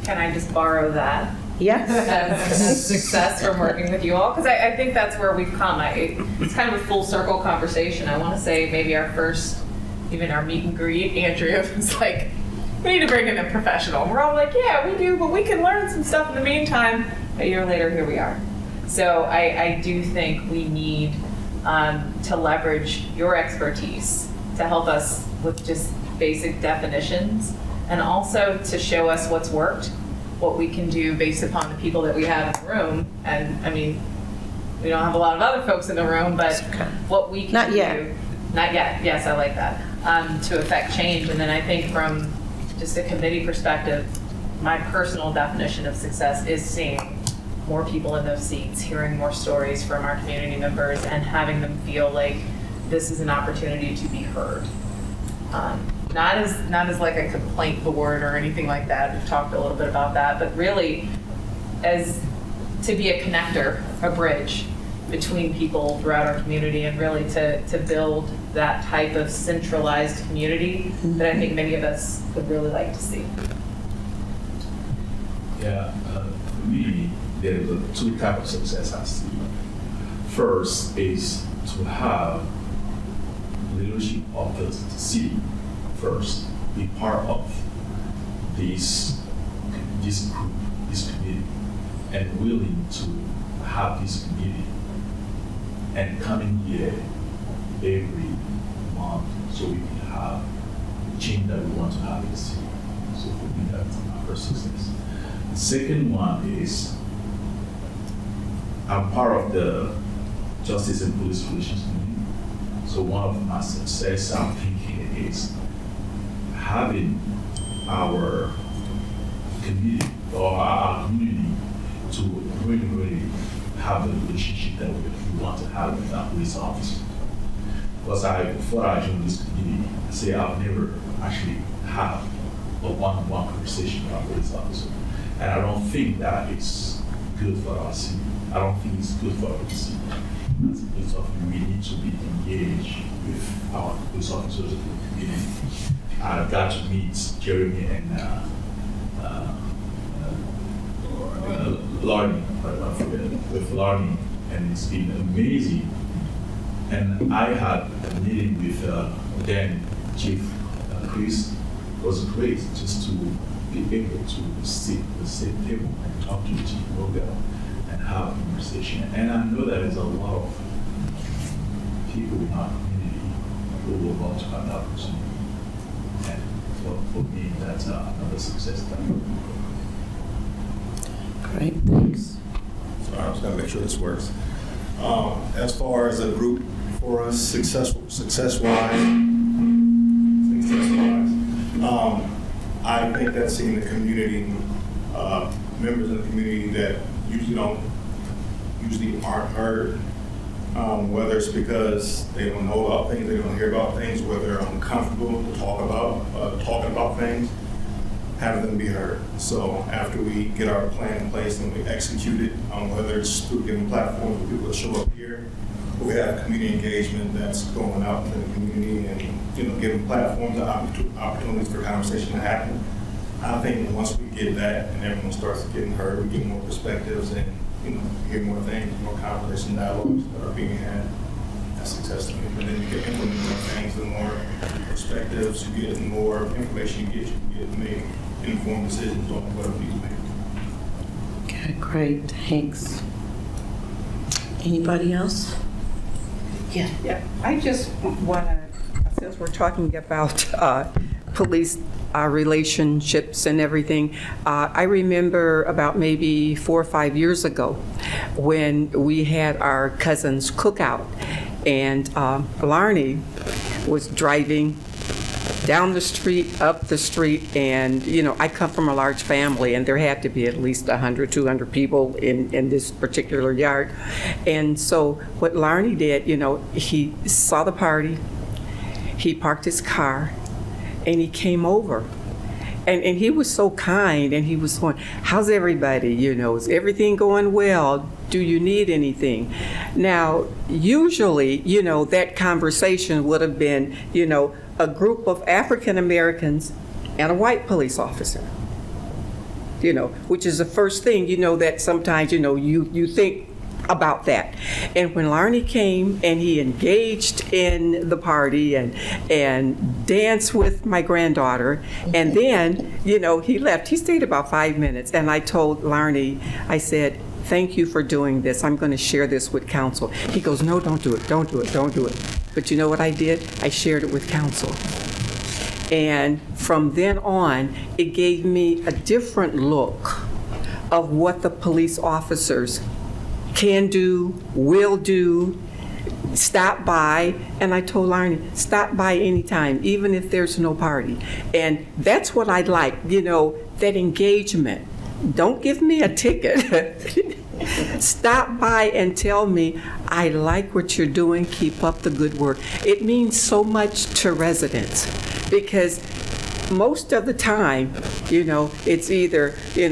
Can I just borrow that? Yes. As success from working with you all? Because I think that's where we've come. It's kind of a full circle conversation. I want to say maybe our first even our meet and greet, Andrea was like, we need to bring in a professional. And we're all like, yeah, we do, but we can learn some stuff in the meantime. A year later, here we are. So I do think we need to leverage your expertise to help us with just basic definitions, and also to show us what's worked, what we can do based upon the people that we have in the room. And I mean, we don't have a lot of other folks in the room, but what we can Not do. yet. Not yet. Yes, I like that. To affect change. And then I think from just a committee perspective, my personal definition of success is seeing more people in those seats, hearing more stories from our community members, and having them feel like this is an opportunity to be heard. Not as like a complaint board or anything like that. We've talked a little bit about that, but really as to be a connector, a bridge between people throughout our community, and really to build that type of centralized community that I think many of us would really like to see. Yeah, for me, there's two types of success I see. First is to have leadership of the city first, be part of this group, this committee, and willing to have this committee and coming here every month so we can have the change that we want to have in the city. So for me, that's my first success. The second one is I'm part of the Justice and Police Relations Committee. So one of my success I'm thinking is having our community or our community to really have the relationship that we want to have with our police officers. Because before I joined this community, I say I've never actually had a one-on-one conversation with our police officer. And I don't think that it's good for our city. I don't think it's good for our city. As a police officer, we need to be engaged with our police officers in the community. I got to meet Jeremy and Larnie, with Larnie, and it's been amazing. And I had a meeting with then Chief Chris. It was great just to be able to sit at the same table and talk to Chief Morgan and have a conversation. And I know that there's a lot of people in our community who will want to have that opportunity. And for me, that's another success story. Great, thanks. Sorry, I was going to make sure this works. As far as a group for us, success-wise, I think that's seeing the community, members of the community that usually aren't heard, whether it's because they don't know about things, they don't hear about things, whether they're uncomfortable to talking about things, having them be heard. So after we get our plan in place and we execute it, whether it's through giving platforms for people to show up here, we have community engagement that's going out into the community and giving platforms and opportunities for conversation to happen. I think once we get that and everyone starts getting heard, we get more perspectives and hear more things, more conversation dialogues that are being had. That's success to me. But then you get implement more things, the more perspectives you get, the more information you get to make informed decisions on what we need to make. Okay, great, thanks. Anybody else? Yeah, I just want to, since we're talking about police relationships and everything, I remember about maybe 4 or 5 years ago when we had our cousin's cookout, and Larnie was driving down the street, up the street, and I come from a large family, and there had to be at least 100, 200 people in this particular yard. And so what Larnie did, he saw the party, he parked his car, and he came over. And he was so kind, and he was going, how's everybody? Is everything going well? Do you need anything? Now, usually, that conversation would have been, a group of African Americans and a white police officer, which is the first thing, that sometimes, you think about that. And when Larney came and he engaged in the party and danced with my granddaughter, and then, he left. He stayed about 5 minutes, and I told Larney, I said, thank you for doing this. I'm going to share this with council. He goes, no, don't do it, don't do it, don't do it. But you know what I did? I shared it with council. And from then on, it gave me a different look of what the police officers can do, will do, stop by. And I told Larney, stop by anytime, even if there's no party. And that's what I like, that engagement. Don't give me a ticket. Stop by and tell me, I like what you're doing, keep up the good work. It means so much to residents, because most of the time, it's either, you're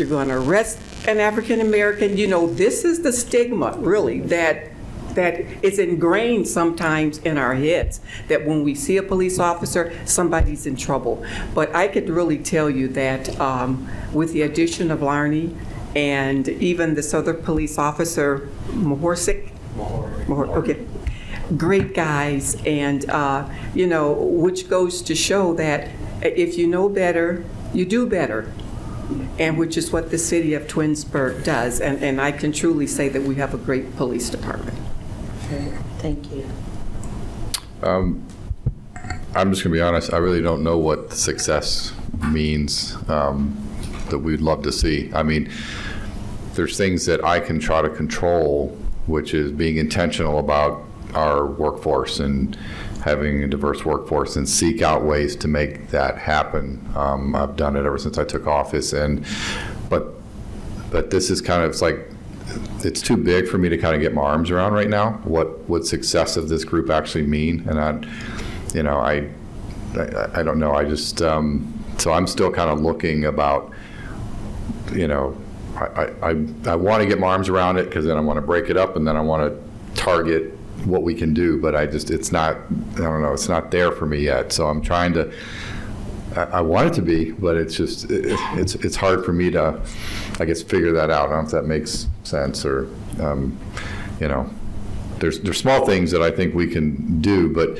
going to arrest an African American. This is the stigma, really, that is ingrained sometimes in our heads, that when we see a police officer, somebody's in trouble. But I could really tell you that with the addition of Larney and even this other police officer, Mahorsic, okay, great guys, and which goes to show that if you know better, you do better, and which is what the city of Twinsburg does. And I can truly say that we have a great police department. Thank you. I'm just going to be honest, I really don't know what success means that we'd love to see. I mean, there's things that I can try to control, which is being intentional about our workforce and having a diverse workforce and seek out ways to make that happen. I've done it ever since I took office, but this is kind of, it's too big for me to kind of get my arms around right now. What would success of this group actually mean? And I don't know. I just so I'm still kind of looking about. I want to get my arms around it, because then I want to break it up, and then I want to target what we can do. But it's not. I don't know. It's not there for me yet. So I'm trying to. I want it to be, but it's just it's hard for me to, I guess, figure that out. I don't know if that makes sense, or there's small things that I think we can do, but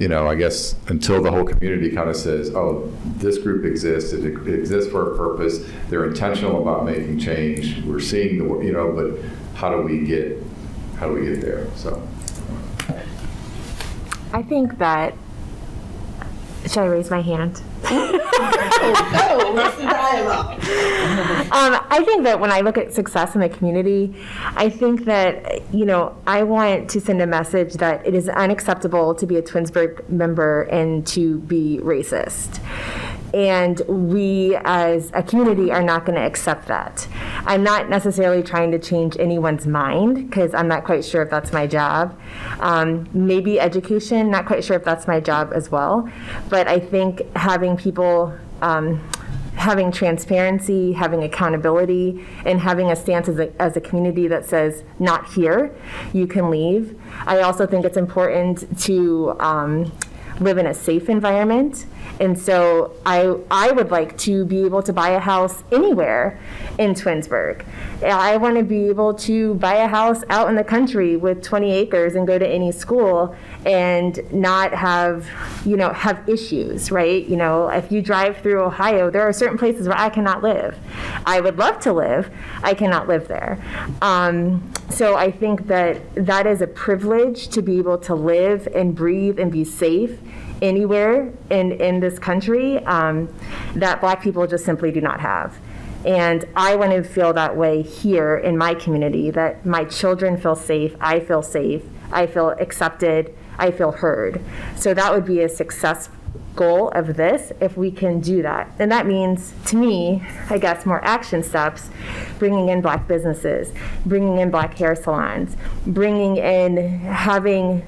I guess until the whole community kind of says, oh, this group exists, it exists for a purpose, they're intentional about making change, we're seeing but how do we get there? So I think that, should I raise my hand? What's the dialogue? I think that when I look at success in the community, I think that, I want to send a message that it is unacceptable to be a Twinsburg member and to be racist. And we as a community are not going to accept that. I'm not necessarily trying to change anyone's mind, because I'm not quite sure if that's my job. Maybe education, not quite sure if that's my job as well. But I think having people, having transparency, having accountability, and having a stance as a community that says, not here, you can leave. I also think it's important to live in a safe environment. And so I would like to be able to buy a house anywhere in Twinsburg. I want to be able to buy a house out in the country with 20 acres and go to any school and not have issues, right? If you drive through Ohio, there are certain places where I cannot live. I would love to live. I cannot live there. So I think that is a privilege, to be able to live and breathe and be safe anywhere in this country, that Black people just simply do not have. And I want to feel that way here in my community, that my children feel safe, I feel accepted, I feel heard. So that would be a success goal of this, if we can do that. And that means, to me, I guess, more action steps, bringing in Black businesses, bringing in Black hair salons, bringing in, having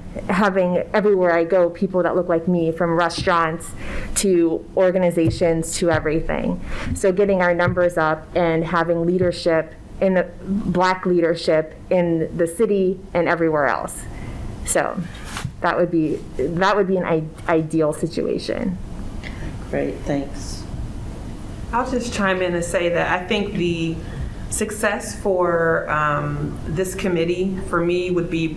everywhere I go, people that look like me, from restaurants to organizations to everything. So getting our numbers up and having leadership, in the Black leadership in the city and everywhere else. So that would be an ideal situation. Great, thanks. I'll just chime in and say that I think the Success for this committee, for me, would be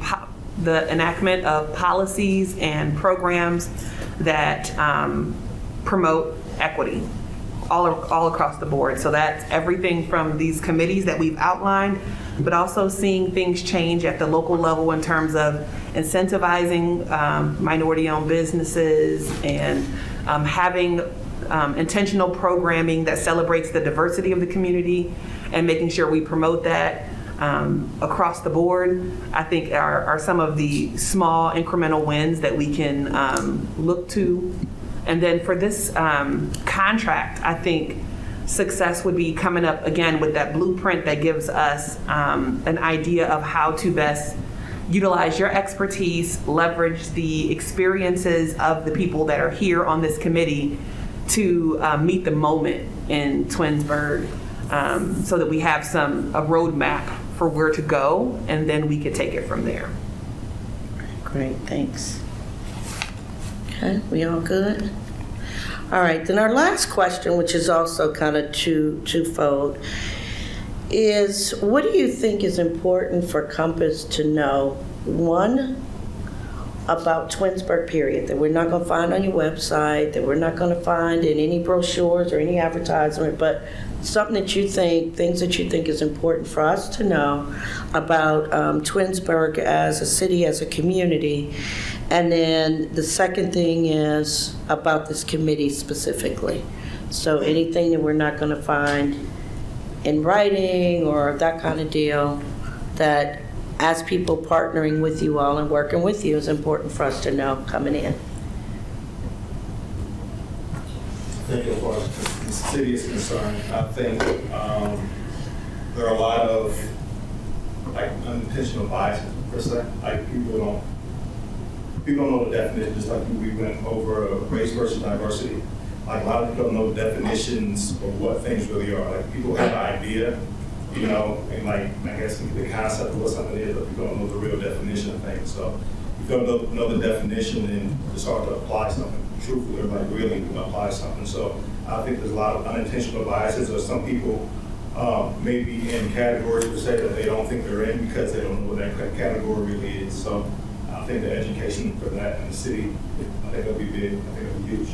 the enactment of policies and programs that promote equity all across the board. So that's everything from these committees that we've outlined, but also seeing things change at the local level in terms of incentivizing minority-owned businesses and having intentional programming that celebrates the diversity of the community and making sure we promote that across the board, I think are some of the small incremental wins that we can look to. And then for this contract, I think success would be coming up again with that blueprint that gives us an idea of how to best utilize your expertise, leverage the experiences of the people that are here on this committee to meet the moment in Twinsburg, so that we have a roadmap for where to go, and then we could take it from there. Great, thanks. Okay, we all good? All right, then our last question, which is also kind of twofold, is what do you think is important for Compass to know? One, about Twinsburg, period, that we're not going to find on your website, that we're not going to find in any brochures or any advertisement, but something that you think, things that you think is important for us to know about Twinsburg as a city, as a community. And then the second thing is about this committee specifically. So anything that we're not going to find in writing or that kind of deal, that as people partnering with you all and working with you is important for us to know coming in. I think as far as the city is concerned, I think there are a lot of like unintentional biases per se. Like people don't know the definition, just like we went over race versus diversity. Like a lot of people don't know the definitions of what things really are. Like people have an idea, you know, and like I guess the concept of what something is, but people don't know the real definition of things. So if you don't know the definition, then it's hard to apply something truthfully or like really apply something. So I think there's a lot of unintentional biases, or some people may be in categories per se that they don't think they're in because they don't know what that category really is. So I think the education for that in the city, I think it'll be big. I think it'll be huge.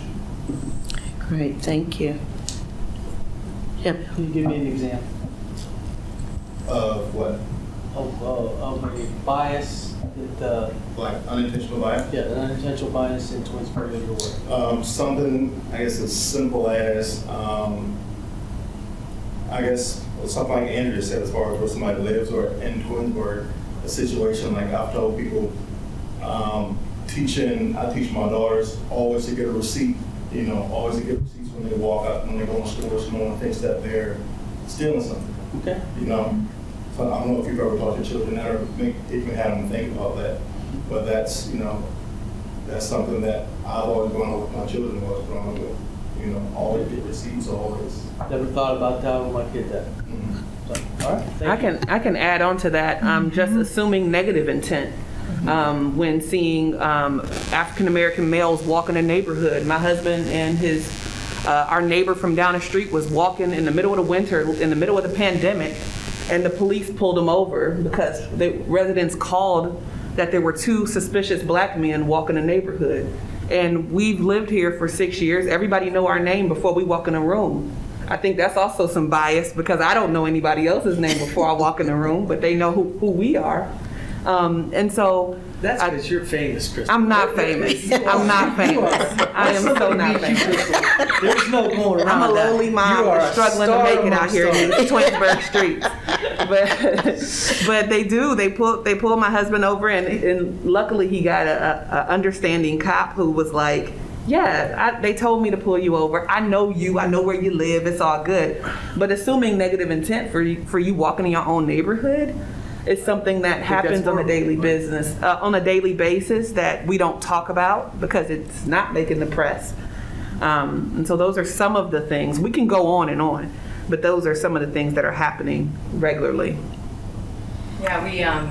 Great, thank you. Yep. Can you give me an example? Of what? Of a bias that... like unintentional bias? Yeah, an unintentional bias in Twinsburg of your work. Something, I guess, as simple as, I guess, something like Andrea said, as far as where somebody lives or in Twinsburg, a situation like I've told people, I teach my daughters always to get a receipt, you know, always to get receipts when they walk out, when they go in stores, no one thinks that they're stealing something. Okay. You know, so I don't know if you've ever taught your children that or even had them think about that, but that's, you know, that's something that I've always grown up with my children, always grown up with, you know, always get receipts, always. Never thought about telling my kid that. Mm-hmm. So, all right, thank you. I can add on to that, just assuming negative intent. When seeing African American males walk in a neighborhood. My husband and our neighbor from down the street was walking in the middle of the winter, in the middle of the pandemic, and the police pulled him over because the residents called that there were two suspicious black men walking the neighborhood. And we've lived here for 6 years. Everybody know our name before we walk in a room. I think that's also some bias because I don't know anybody else's name before I walk in the room, but they know who we are. And so that's because you're famous, Crystal. I'm not famous. I'm not famous. I am so not famous. There's no going around. I'm a lowly mom struggling to make it out here in these Twinsburg streets. But they do. They pull my husband over, and luckily he got a understanding cop who was like, yeah, they told me to pull you over. I know you. I know where you live. It's all good. But assuming negative intent for you walking in your own neighborhood, it's something that happens on a daily basis that we don't talk about because it's not making the press. And so those are some of the things. We can go on, but those are some of the things that are happening regularly. Yeah,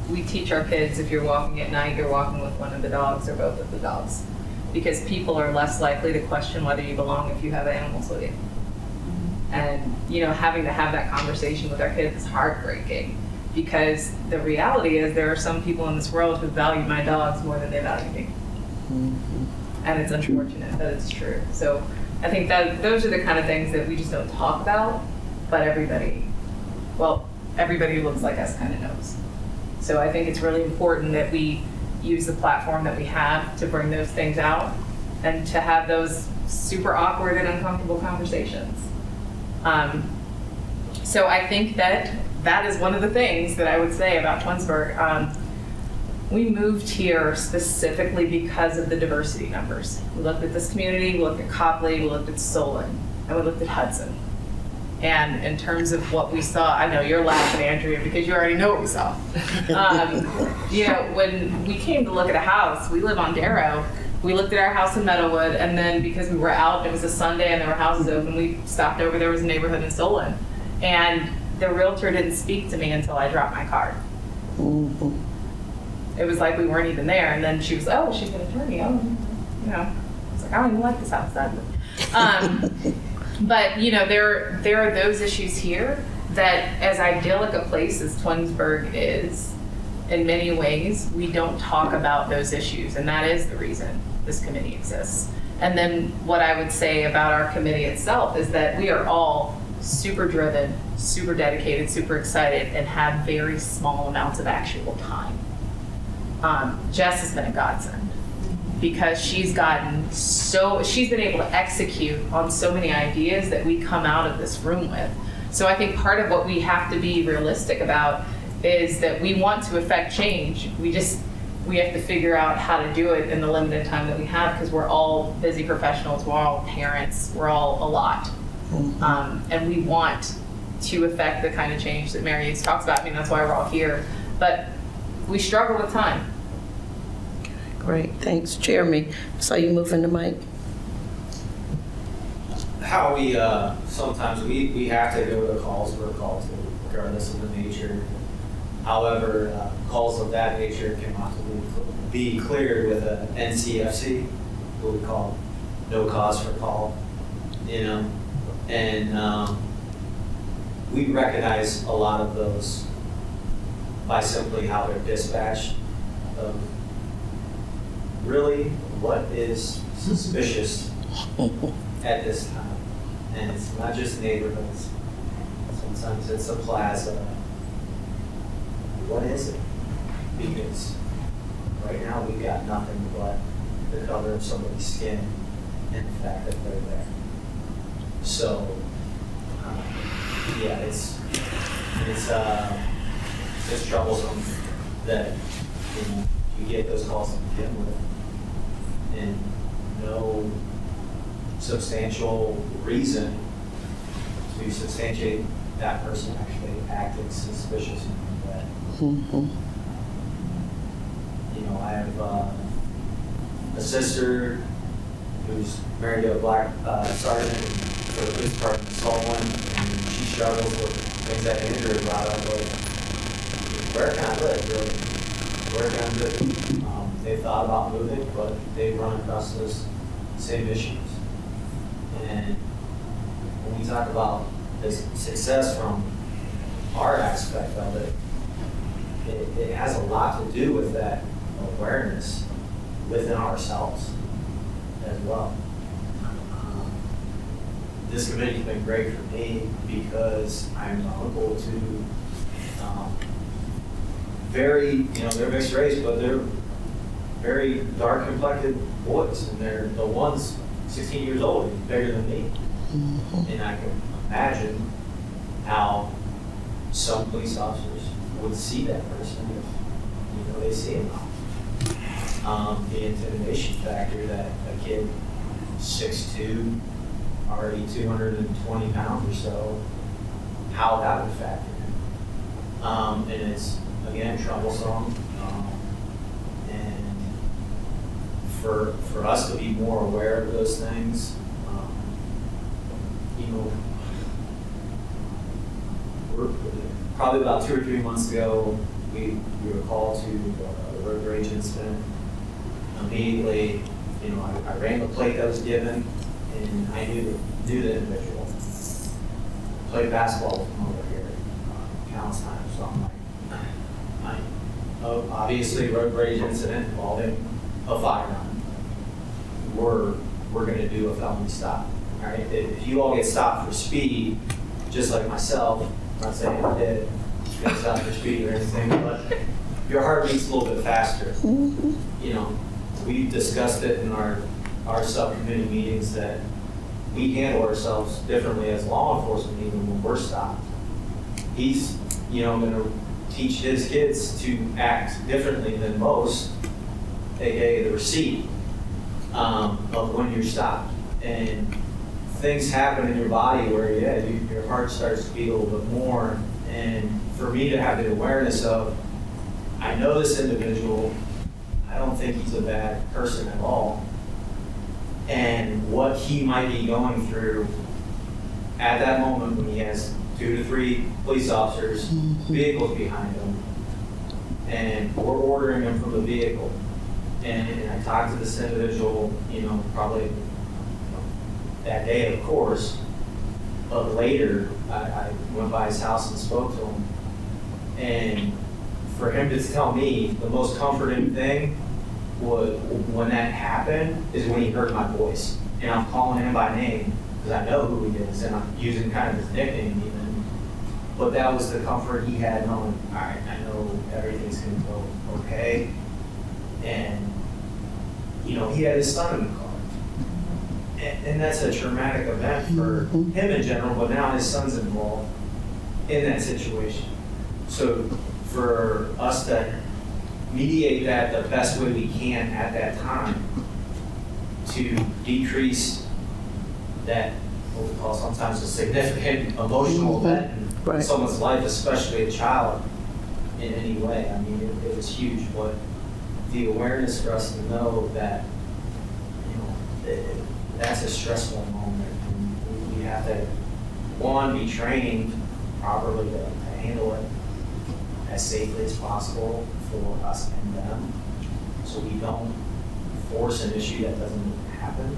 we teach our kids if you're walking at night, you're walking with one of the dogs or both of the dogs, because people are less likely to question whether you belong if you have animals with you. And, having to have that conversation with our kids is heartbreaking, because the reality is there are some people in this world who value my dogs more than they value me. And it's unfortunate that it's true. So I think that those are the kind of things that we just don't talk about, but everybody who looks like us kind of knows. So I think it's really important that we use the platform that we have to bring those things out and to have those super awkward and uncomfortable conversations. So I think that is one of the things that I would say about Twinsburg. We moved here specifically because of the diversity numbers. We looked at this community, we looked at Copley, we looked at Solon, and we looked at Hudson. And in terms of what we saw, I know you're laughing, Andrea, because you already know what we saw. When we came to look at a house, we live on Darrow. We looked at our house in Meadowwood, and then because we were out, it was a Sunday and there were houses open, we stopped over, there was a neighborhood in Solon. And the realtor didn't speak to me until I dropped my card. It was like we weren't even there. And then she was, oh, she's an attorney. Oh, I was like, I don't even like this house. But, there are those issues here that, as idyllic a place as Twinsburg is, in many ways, we don't talk about those issues. And that is the reason this committee exists. And then what I would say about our committee itself is that we are all super driven, super dedicated, super excited, and have very small amounts of actual time. Jess has been a godsend because she's been able to execute on so many ideas that we come out of this room with. So I think part of what we have to be realistic about is that we want to affect change. We have to figure out how to do it in the limited time that we have, because we're all busy professionals, we're all parents, we're all a lot. And we want to affect the kind of change that Mary Yates talks about. I mean, that's why we're all here. But we struggle with time. Great, thanks. Jeremy, saw you moving the mic. How we, sometimes we have to go to calls for calls, regardless of the nature. However, calls of that nature can possibly be cleared with a NCFC, what we call no cause for call, and we recognize a lot of those by simply how they're dispatched. Really, what is suspicious at this time? And it's not just neighborhoods. Sometimes it's a plaza. What is it? Because right now we've got nothing but the color of somebody's skin and the fact that they're there. So, yeah, it's troublesome that you get those calls to begin with, and no substantial reason to substantiate that person actually acting suspicious in that. I have a sister who's married to a black sergeant for the police department in Solon, and she struggles with things that Andrew brought up, like, where can I live, really? Where can I live? They've thought about moving, but they've run across those same issues. And when we talk about this success from our aspect of it, it has a lot to do with that awareness within ourselves as well. This committee's been great for me because I'm uncle to they're mixed race, but they're very dark complected boys, and they're the ones 16 years old and bigger than me. And I can imagine how some police officers would see that person if they see him. The intimidation factor that a kid 6'2", already 220 pounds or so, how that would factor in. And it's, again, troublesome. And for us to be more aware of those things, we're probably about 2 or 3 months ago, we were called to a road rage incident. Immediately, I ran the plate that was given, and I knew the individual. played basketball from over here, Palestine. So I'm like, obviously road rage incident involving a firearm. We're going to do a felony stop. All right. If you all get stopped for speed, just like myself, I'm not saying I did get stopped for speed or anything, but your heart beats a little bit faster. You know, we've discussed it in our subcommittee meetings that we handle ourselves differently as law enforcement even when we're stopped. He's, going to teach his kids to act differently than most, aka the receipt of when you're stopped. And things happen in your body where, your heart starts to beat a little bit more. And for me to have the awareness of, I know this individual, I don't think he's a bad person at all, and what he might be going through at that moment when he has 2 to 3 police officers, vehicles behind him, and we're ordering him from the vehicle. And I talked to this individual, probably that day, of course, but later I went by his house and spoke to him. And for him to tell me the most comforting thing was when that happened is when he heard my voice. And I'm calling him by name because I know who he is and I'm using kind of his nickname even. But that was the comfort he had knowing, all right, I know everything's going to go okay. And, he had his son in the car. And that's a traumatic event for him in general, but now his son's involved in that situation. So for us to mediate that the best way we can at that time to decrease that, what we call sometimes a significant emotional event in someone's life, especially a child, in any way. I mean, it was huge, but the awareness for us to know that, that's a stressful moment. And we have to, one, be trained properly to handle it as safely as possible for us and them, so we don't force an issue that doesn't happen.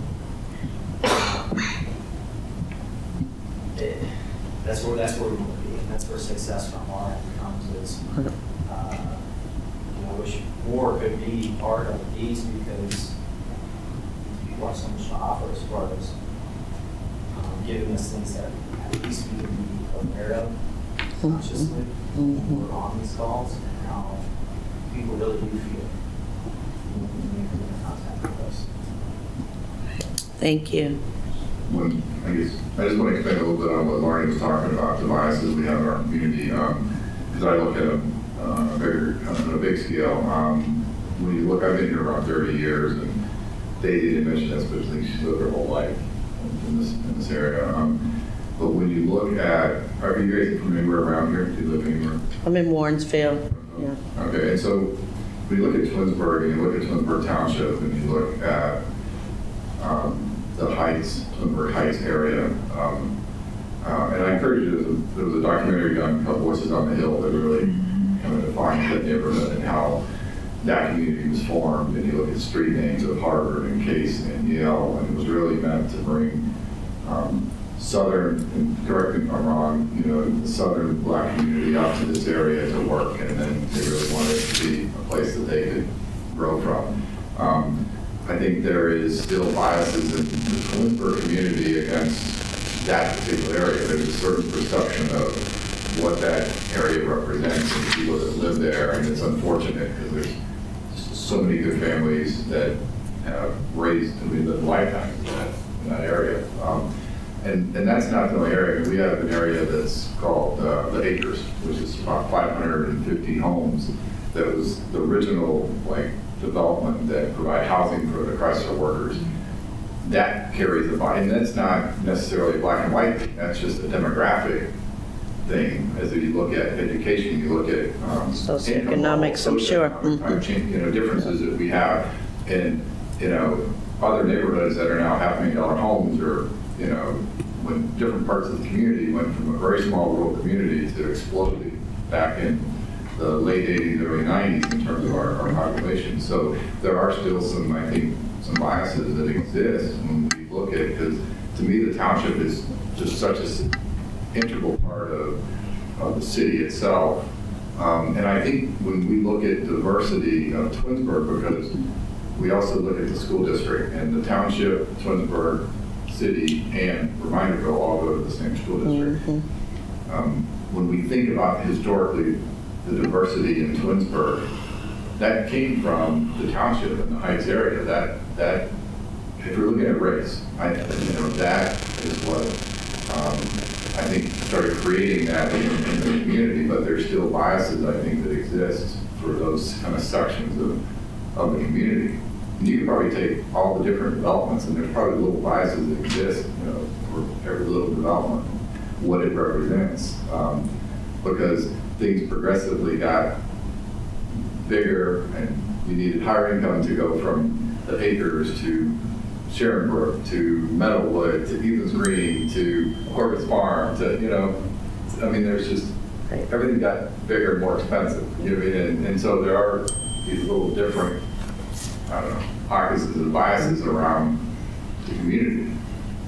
That's where we want to be, and that's where success from our end comes is, I wish more could be part of these because people have so much to offer as far as giving us things that at least we can be aware of consciously when we're on these calls and how people really do feel when they come in contact with us. Thank you. I just want to expand a little bit on what Lauren was talking about, the biases we have in our community. Because I look at them on a big scale. When you look, I've been here around 30 years, and Daisy didn't mention that, especially she's lived her whole life in this area. But when you look at, are you guys from anywhere around here? Do you live anywhere? I'm in Warrensville. Yeah. Okay, and so when you look at Twinsburg and you look at Twinsburg Township and you look at the Heights, Twinsburg Heights area, and I encourage you, there was a documentary done called Voices on the Hill that really kind of defined that neighborhood and how that community was formed. And you look at street names of Harvard and Case and Yale, and it was really meant to bring Southern, and correct me if I'm wrong, the Southern Black community out to this area to work, and then they really wanted it to be a place that they could grow from. I think there is still biases in the Twinsburg community against that particular area. There's a certain perception of what that area represents and the people that live there, and it's unfortunate because there's so many good families that have raised, lived lifetimes in that area. And that's not the only area. We have an area that's called the Acres, which is about 550 homes. That was the original development that provide housing for the Chrysler workers. That carries the body, and that's not necessarily black and white thing. That's just a demographic thing. As you look at education, you look at socioeconomics, I'm sure. Differences that we have in other neighborhoods that are now $500,000 homes, or when different parts of the community went from a very small rural community to exploding back in the late 80s, early 90s in terms of our population. So there are still some biases that exist when we look at it, because to me the township is just such a integral part of the city itself. And I think when we look at diversity of Twinsburg, because we also look at the school district and the township, Twinsburg, city, and Reminderville all go to the same school district. When we think about historically the diversity in Twinsburg, that came from the township and the Heights area. That if you're looking at race, that is what I think started creating that in the community. But there's still biases, I think, that exist for those kind of sections of the community. And you can probably take all the different developments, and there's probably little biases that exist, for every little development, what it represents, because things progressively got bigger, and you needed higher income to go from the acres to Sharon Brook to Meadowwood to Ethan's Green to Corbett's Farm to, I mean, there's just, everything got bigger and more expensive, you know what I mean? And so there are these little different, I don't know, pockets and biases around the community.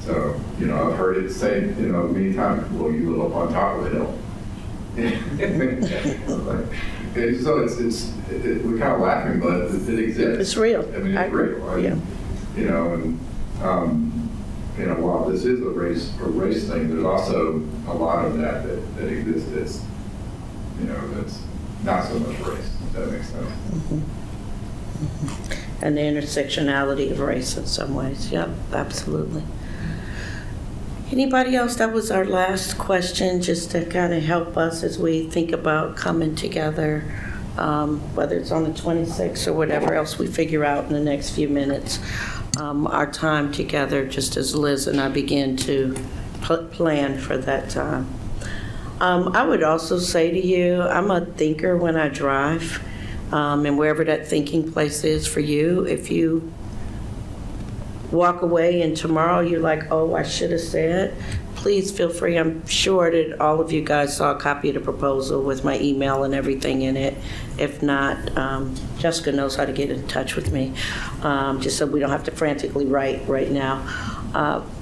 So, I've heard it say, many times, well, you live up on top of the hill. So we're kind of laughing, but it exists. It's real. I mean, it's real. Yeah. While this is a race thing, there's also a lot of that exists that's, that's not so much race, if that makes sense. And the intersectionality of race in some ways. Yep, absolutely. Anybody else? That was our last question, just to kind of help us as we think about coming together, whether it's on the 26th or whatever else we figure out in the next few minutes. Our time together, just as Liz and I begin to plan for that time. I would also say to you, I'm a thinker when I drive, and wherever that thinking place is for you, if you walk away and tomorrow you're like, oh, I should have said, please feel free. I'm sure that all of you guys saw a copy of the proposal with my email and everything in it. If not, Jessica knows how to get in touch with me, just so we don't have to frantically write right now.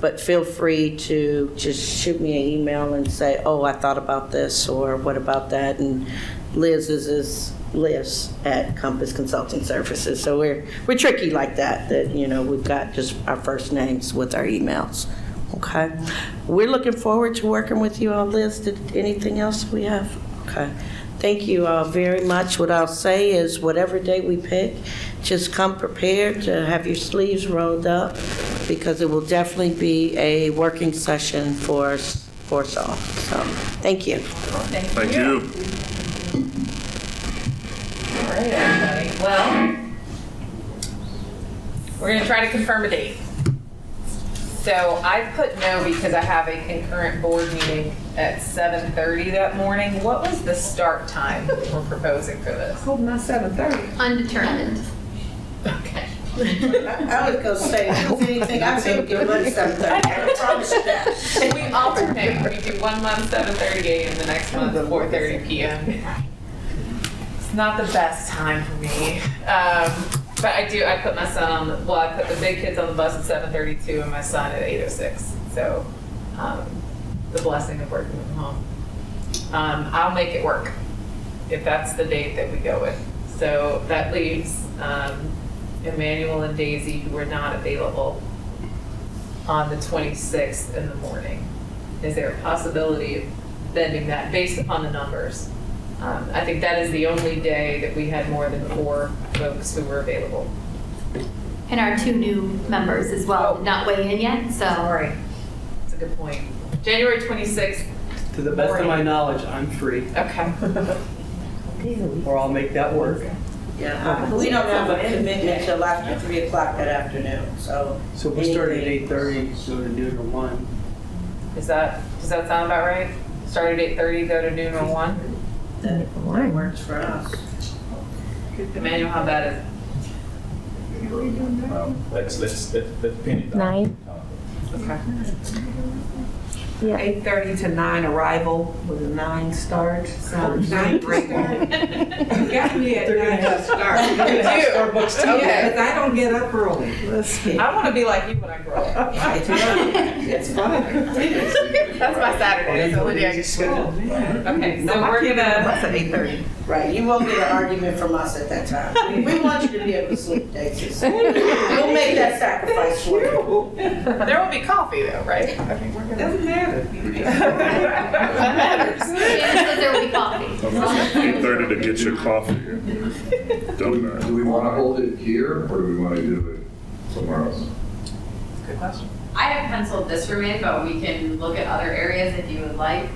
But feel free to just shoot me an email and say, oh, I thought about this, or what about that? And Liz is Liz at Compass Consulting Services. So we're tricky like that, we've got just our first names with our emails. Okay. We're looking forward to working with you on Liz. Did anything else we have? Okay. Thank you all very much. What I'll say is whatever day we pick, just come prepared to have your sleeves rolled up, because it will definitely be a working session for us all. So thank you. Thank you. All right, everybody. Well, we're going to try to confirm a date. So I put no because I have a concurrent board meeting at 7:30 that morning. What was the start time we're proposing for this? Hold my 7:30. Undetermined. Okay. I was going to say, if there's anything, I say we give it 7:30. I promise you that. And we alternate. We do 1 month 7:30 a.m. the next month 4:30 p.m. It's not the best time for me. But I put my son on I put the big kids on the bus at 7:32 and my son at 8:06. So the blessing of working from home. I'll make it work if that's the date that we go with. So that leaves Emmanuel and Daisy, who are not available on the 26th in the morning. Is there a possibility of bending that based upon the numbers? I think that is the only day that we had more than 4 folks who were available. And our 2 new members as well, not weigh in yet, so. Sorry, that's a good point. January 26th. To the best of my knowledge, I'm free. Okay. Or I'll make that work. Yeah, we don't have a commitment till after 3 o'clock that afternoon, so. So if we start at 8:30, go to noon or 1. Does that sound about right? Start at 8:30, go to noon or 1? That works for us. Emmanuel, how bad is Let's pin it down. 9. it? Okay. Yeah. 8:30 to 9 arrival with a 9 start. So 9 break. You got me at 9 start. They're gonna have Starbucks too. Okay. Because I don't get up early. I want to be like you when I grow up. It's fun. That's my Saturday. That's the only day I get school. Okay, so we're gonna. That's at 8:30. Right, you won't get an argument from us at that time. We want you to be able to sleep, Daisy. We'll make that sacrifice for you. There will be coffee though, right? I mean, we're gonna. Doesn't matter. That matters. Shannon said there will be coffee. 8:30 to get your coffee. Donut. Do we want to hold it here, or do we want to do it somewhere else? Good question. I have penciled this room in, but we can look at other areas if you would like.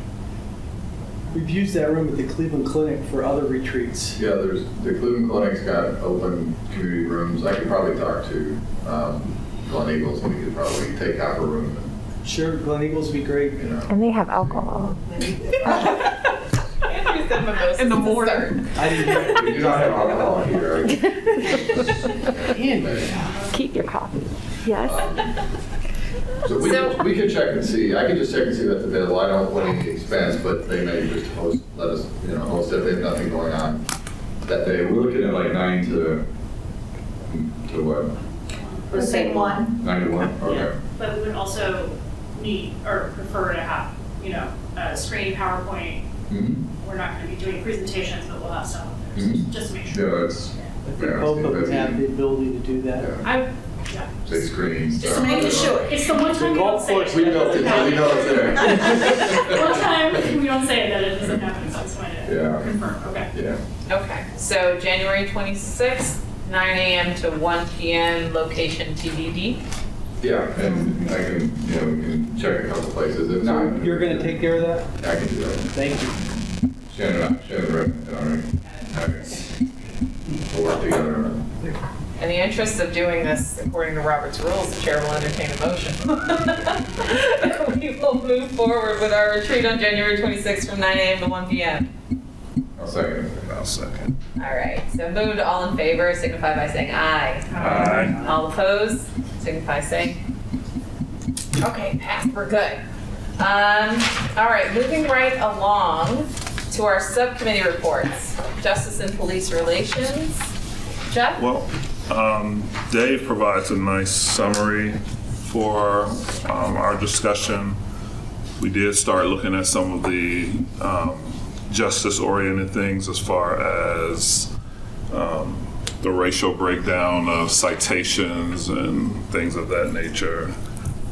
We've used that room at the Cleveland Clinic for other retreats. Yeah, the Cleveland Clinic's got open community rooms. I could probably talk to Glen Eagles, and we could probably take out a room. Sure, Glen Eagles would be great. You know. And they have alcohol. In the morning. I didn't hear it. We do not have alcohol here. Keep your coffee. Yes. So we can check and see. I can just check and see that's available. I don't want any expense, but they may just host, let us, host if they have nothing going on that day. We're looking at like 9 to what? The same one. 9 to 1? Okay. But we would also need or prefer to have, a screen PowerPoint. Mm-hmm. We're not going to be doing presentations, but we'll have some of those, Mm-hmm. just to make sure. Yeah, it's. I think both of them have the ability to do that. Yeah. Say screens. Just making sure. It's the one time we don't say it. We know it's there. One time we don't say it, that it doesn't happen, so it's fine to confirm. Okay. Yeah. Okay, so January 26th, 9 a.m. to 1 p.m. Location TBD. Yeah, and I can, we can check a couple places. If not, You're going to take care of that? I can do that. Thank you. Shannon recommended, all right. Okay. We'll work together on it. In the interest of doing this according to Robert's rules, the chair will entertain a motion. We will move forward with our retreat on January 26th from 9 a.m. to 1 p.m. I'll second. All right, so moved, all in favor, signify by saying aye. Aye. All opposed, signify saying. Okay, passed, we're good. All right, moving right along to our subcommittee reports. Justice and Police Relations. Jeff? Well, Dave provides a nice summary for our discussion. We did start looking at some of the justice-oriented things as far as the racial breakdown of citations and things of that nature.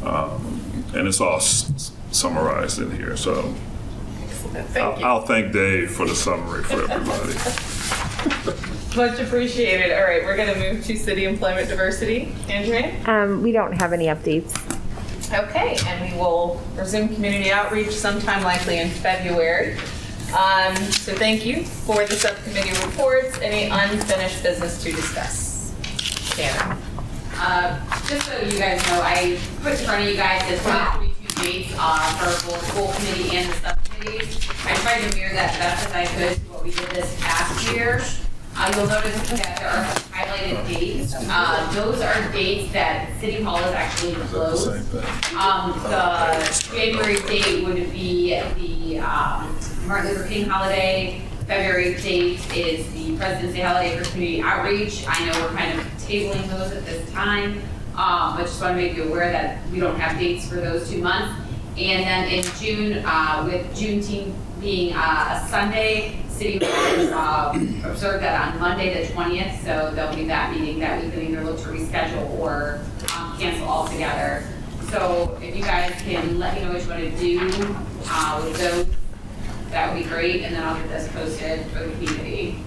And it's all summarized in here. So I'll thank Dave for the summary for everybody. Much appreciated. All right, we're going to move to City Employment Diversity. Andrea? We don't have any updates. Okay, and we will resume community outreach sometime likely in February. So thank you for the subcommittee reports. Any unfinished business to discuss? Shannon? Just so you guys know, I put in front of you guys the 2022 dates for both full committee and the subcommittees. I tried to mirror that best as I could to what we did this past year. You'll notice that there are highlighted dates. Those are dates that City Hall is actually closed. The January date would be the Martin Luther King holiday. February date is the President's Day holiday for community outreach. I know we're kind of tabling those at this time, but just want to make you aware that we don't have dates for those 2 months. And then in June, with Juneteenth being a Sunday, City will observe that on Monday the 20th, so there'll be that meeting that we can either look to reschedule or cancel altogether. So if you guys can let me know what you want to do with those, that would be great, and then I'll get this posted for the community.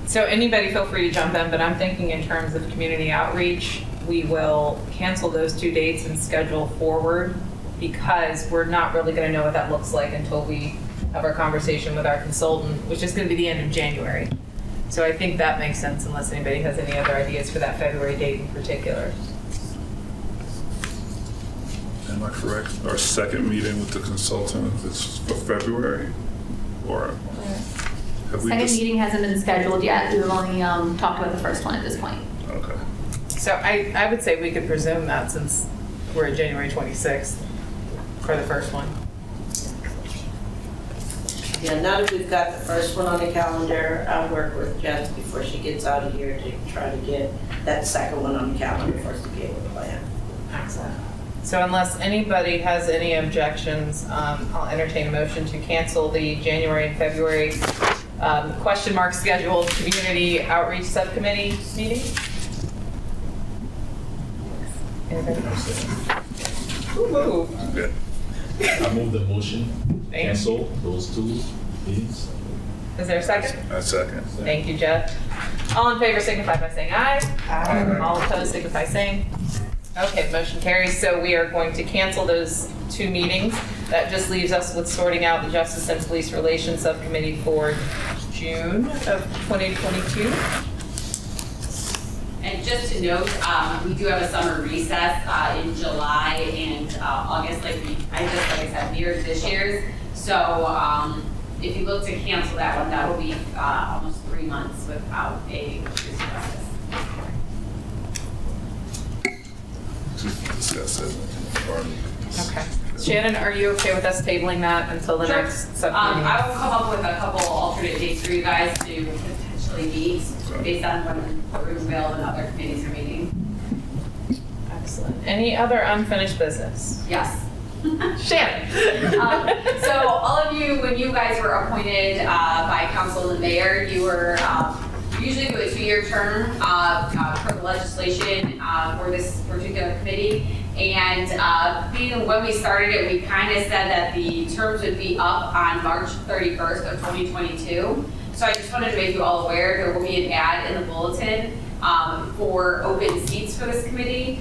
So anybody feel free to jump in, but I'm thinking in terms of community outreach, we will cancel those 2 dates and schedule forward because we're not really going to know what that looks like until we have our conversation with our consultant, which is going to be the end of January. So I think that makes sense unless anybody has any other ideas for that February date in particular. Am I correct? Our second meeting with the consultant is for February? Or have we Second just... meeting hasn't been scheduled yet. We've only talked about the first one at this point. Okay. So I would say we could presume that since we're at January 26th for the first one. Yeah, now that we've got the first one on the calendar, I'll work with Jess before she gets out of here to try to get that second one on the calendar for us to be able to plan. Excellent. So unless anybody has any objections, I'll entertain a motion to cancel the January and February question mark scheduled community outreach subcommittee meeting. Anybody? Who moved? Good. I move the motion, Thank cancel those 2 meetings. Is there a second? A second. Thank you, Jeff. All in favor signify by saying aye. Aye. All opposed signify saying. Okay, motion carries. So we are going to cancel those 2 meetings. That just leaves us with sorting out the Justice and Police Relations Subcommittee for June of 2022. And just to note, we do have a summer recess in July and August, like I said, mirrored this year's. So if you look to cancel that one, that will be almost 3 months without a recess. Discuss it. Okay. Shannon, are you okay with us tabling that until the next subcommittee? I will come up with a couple alternate dates for you guys to potentially meet based on when the room's available and other committees are meeting. Excellent. Any other unfinished business? Yes. Shannon. So all of you, when you guys were appointed by council and the mayor, you were usually do a 2-year term for the legislation for this particular committee. And being when we started it, we kind of said that the terms would be up on March 31st of 2022. So I just wanted to make you all aware there will be an ad in the bulletin for open seats for this committee.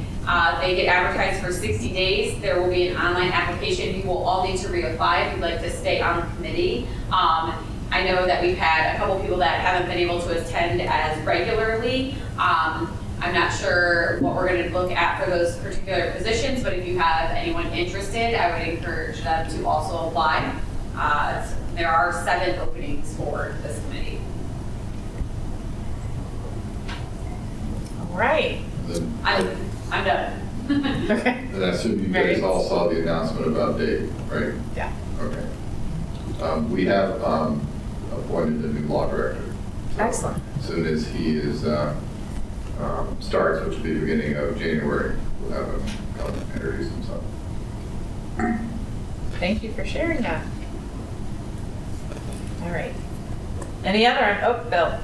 They get advertised for 60 days. There will be an online application. You will all need to reapply if you'd like to stay on the committee. I know that we've had a couple people that haven't been able to attend as regularly. I'm not sure what we're going to look at for those particular positions, but if you have anyone interested, I would encourage them to also apply. There are 7 openings for this committee. All right. I'm done. Okay. And I assume you guys all saw the announcement about Dave, right? Yeah. Okay. We have appointed a new law director. Excellent. As soon as he is starts, which will be the beginning of January, we'll have him come introduce himself. Thank you for sharing that. All right. Any other? Oh, Bill.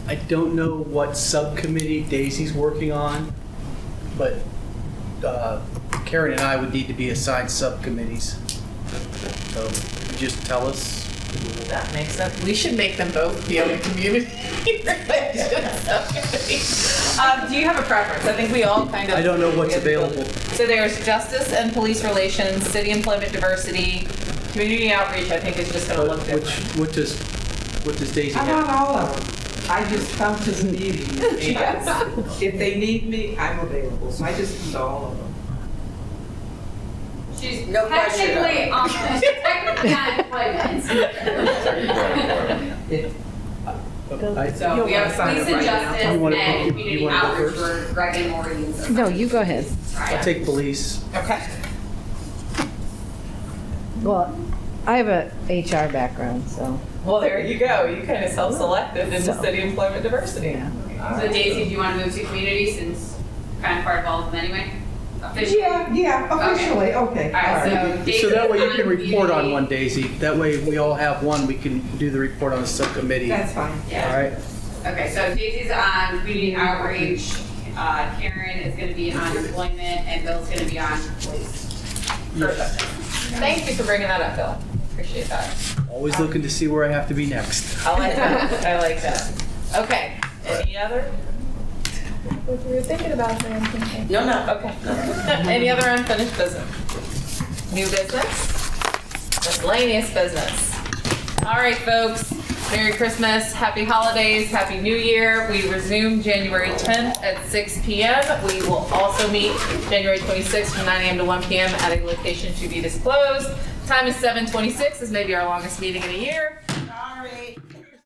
I don't know what subcommittee Daisy's working on, but Karen and I would need to be assigned subcommittees. So just tell us. That makes sense. We should make them both be on the community relations subcommittee. Do you have a preference? I think we all kind of. I don't know what's available. So there's Justice and Police Relations, City Employment Diversity, Community Outreach. I think is just going to look different. What does Daisy I'm have? on all of them. I just come to the meeting. Yes. If they need me, I'm available. So I just come to all of them. She's No pressure, technically on employment. So we have police and justice and community outreach for Greg and Maureen's. No, you go ahead. I'll take police. Okay. Well, I have a HR background, so. Well, there you go. You kind of self-selected into City Employment Diversity. Yeah. So Daisy, do you want to move to community since kind of part of all of them anyway? Officially? Yeah, officially. Okay. All right, so So that way you Daisy can report on community. one, Daisy. That way we all have one, we can do the report on the subcommittee. That's fine. Yeah. All right? Okay, so Daisy's on community outreach, Karen is going to be on employment, and Bill's going to be on police. Perfect. Thank you for bringing that up, Bill. Appreciate that. Always looking to see where I have to be next. I like that. I like that. Okay. Any other? What were you thinking about? No. Okay. Any other unfinished business? New business? Miscellaneous business. All right, folks. Merry Christmas, Happy Holidays, Happy New Year. We resume January 10th at 6 p.m. We will also meet January 26th from 9 a.m. to 1 p.m. at a location to be disclosed. Time is 7:26. This may be our longest meeting in a year.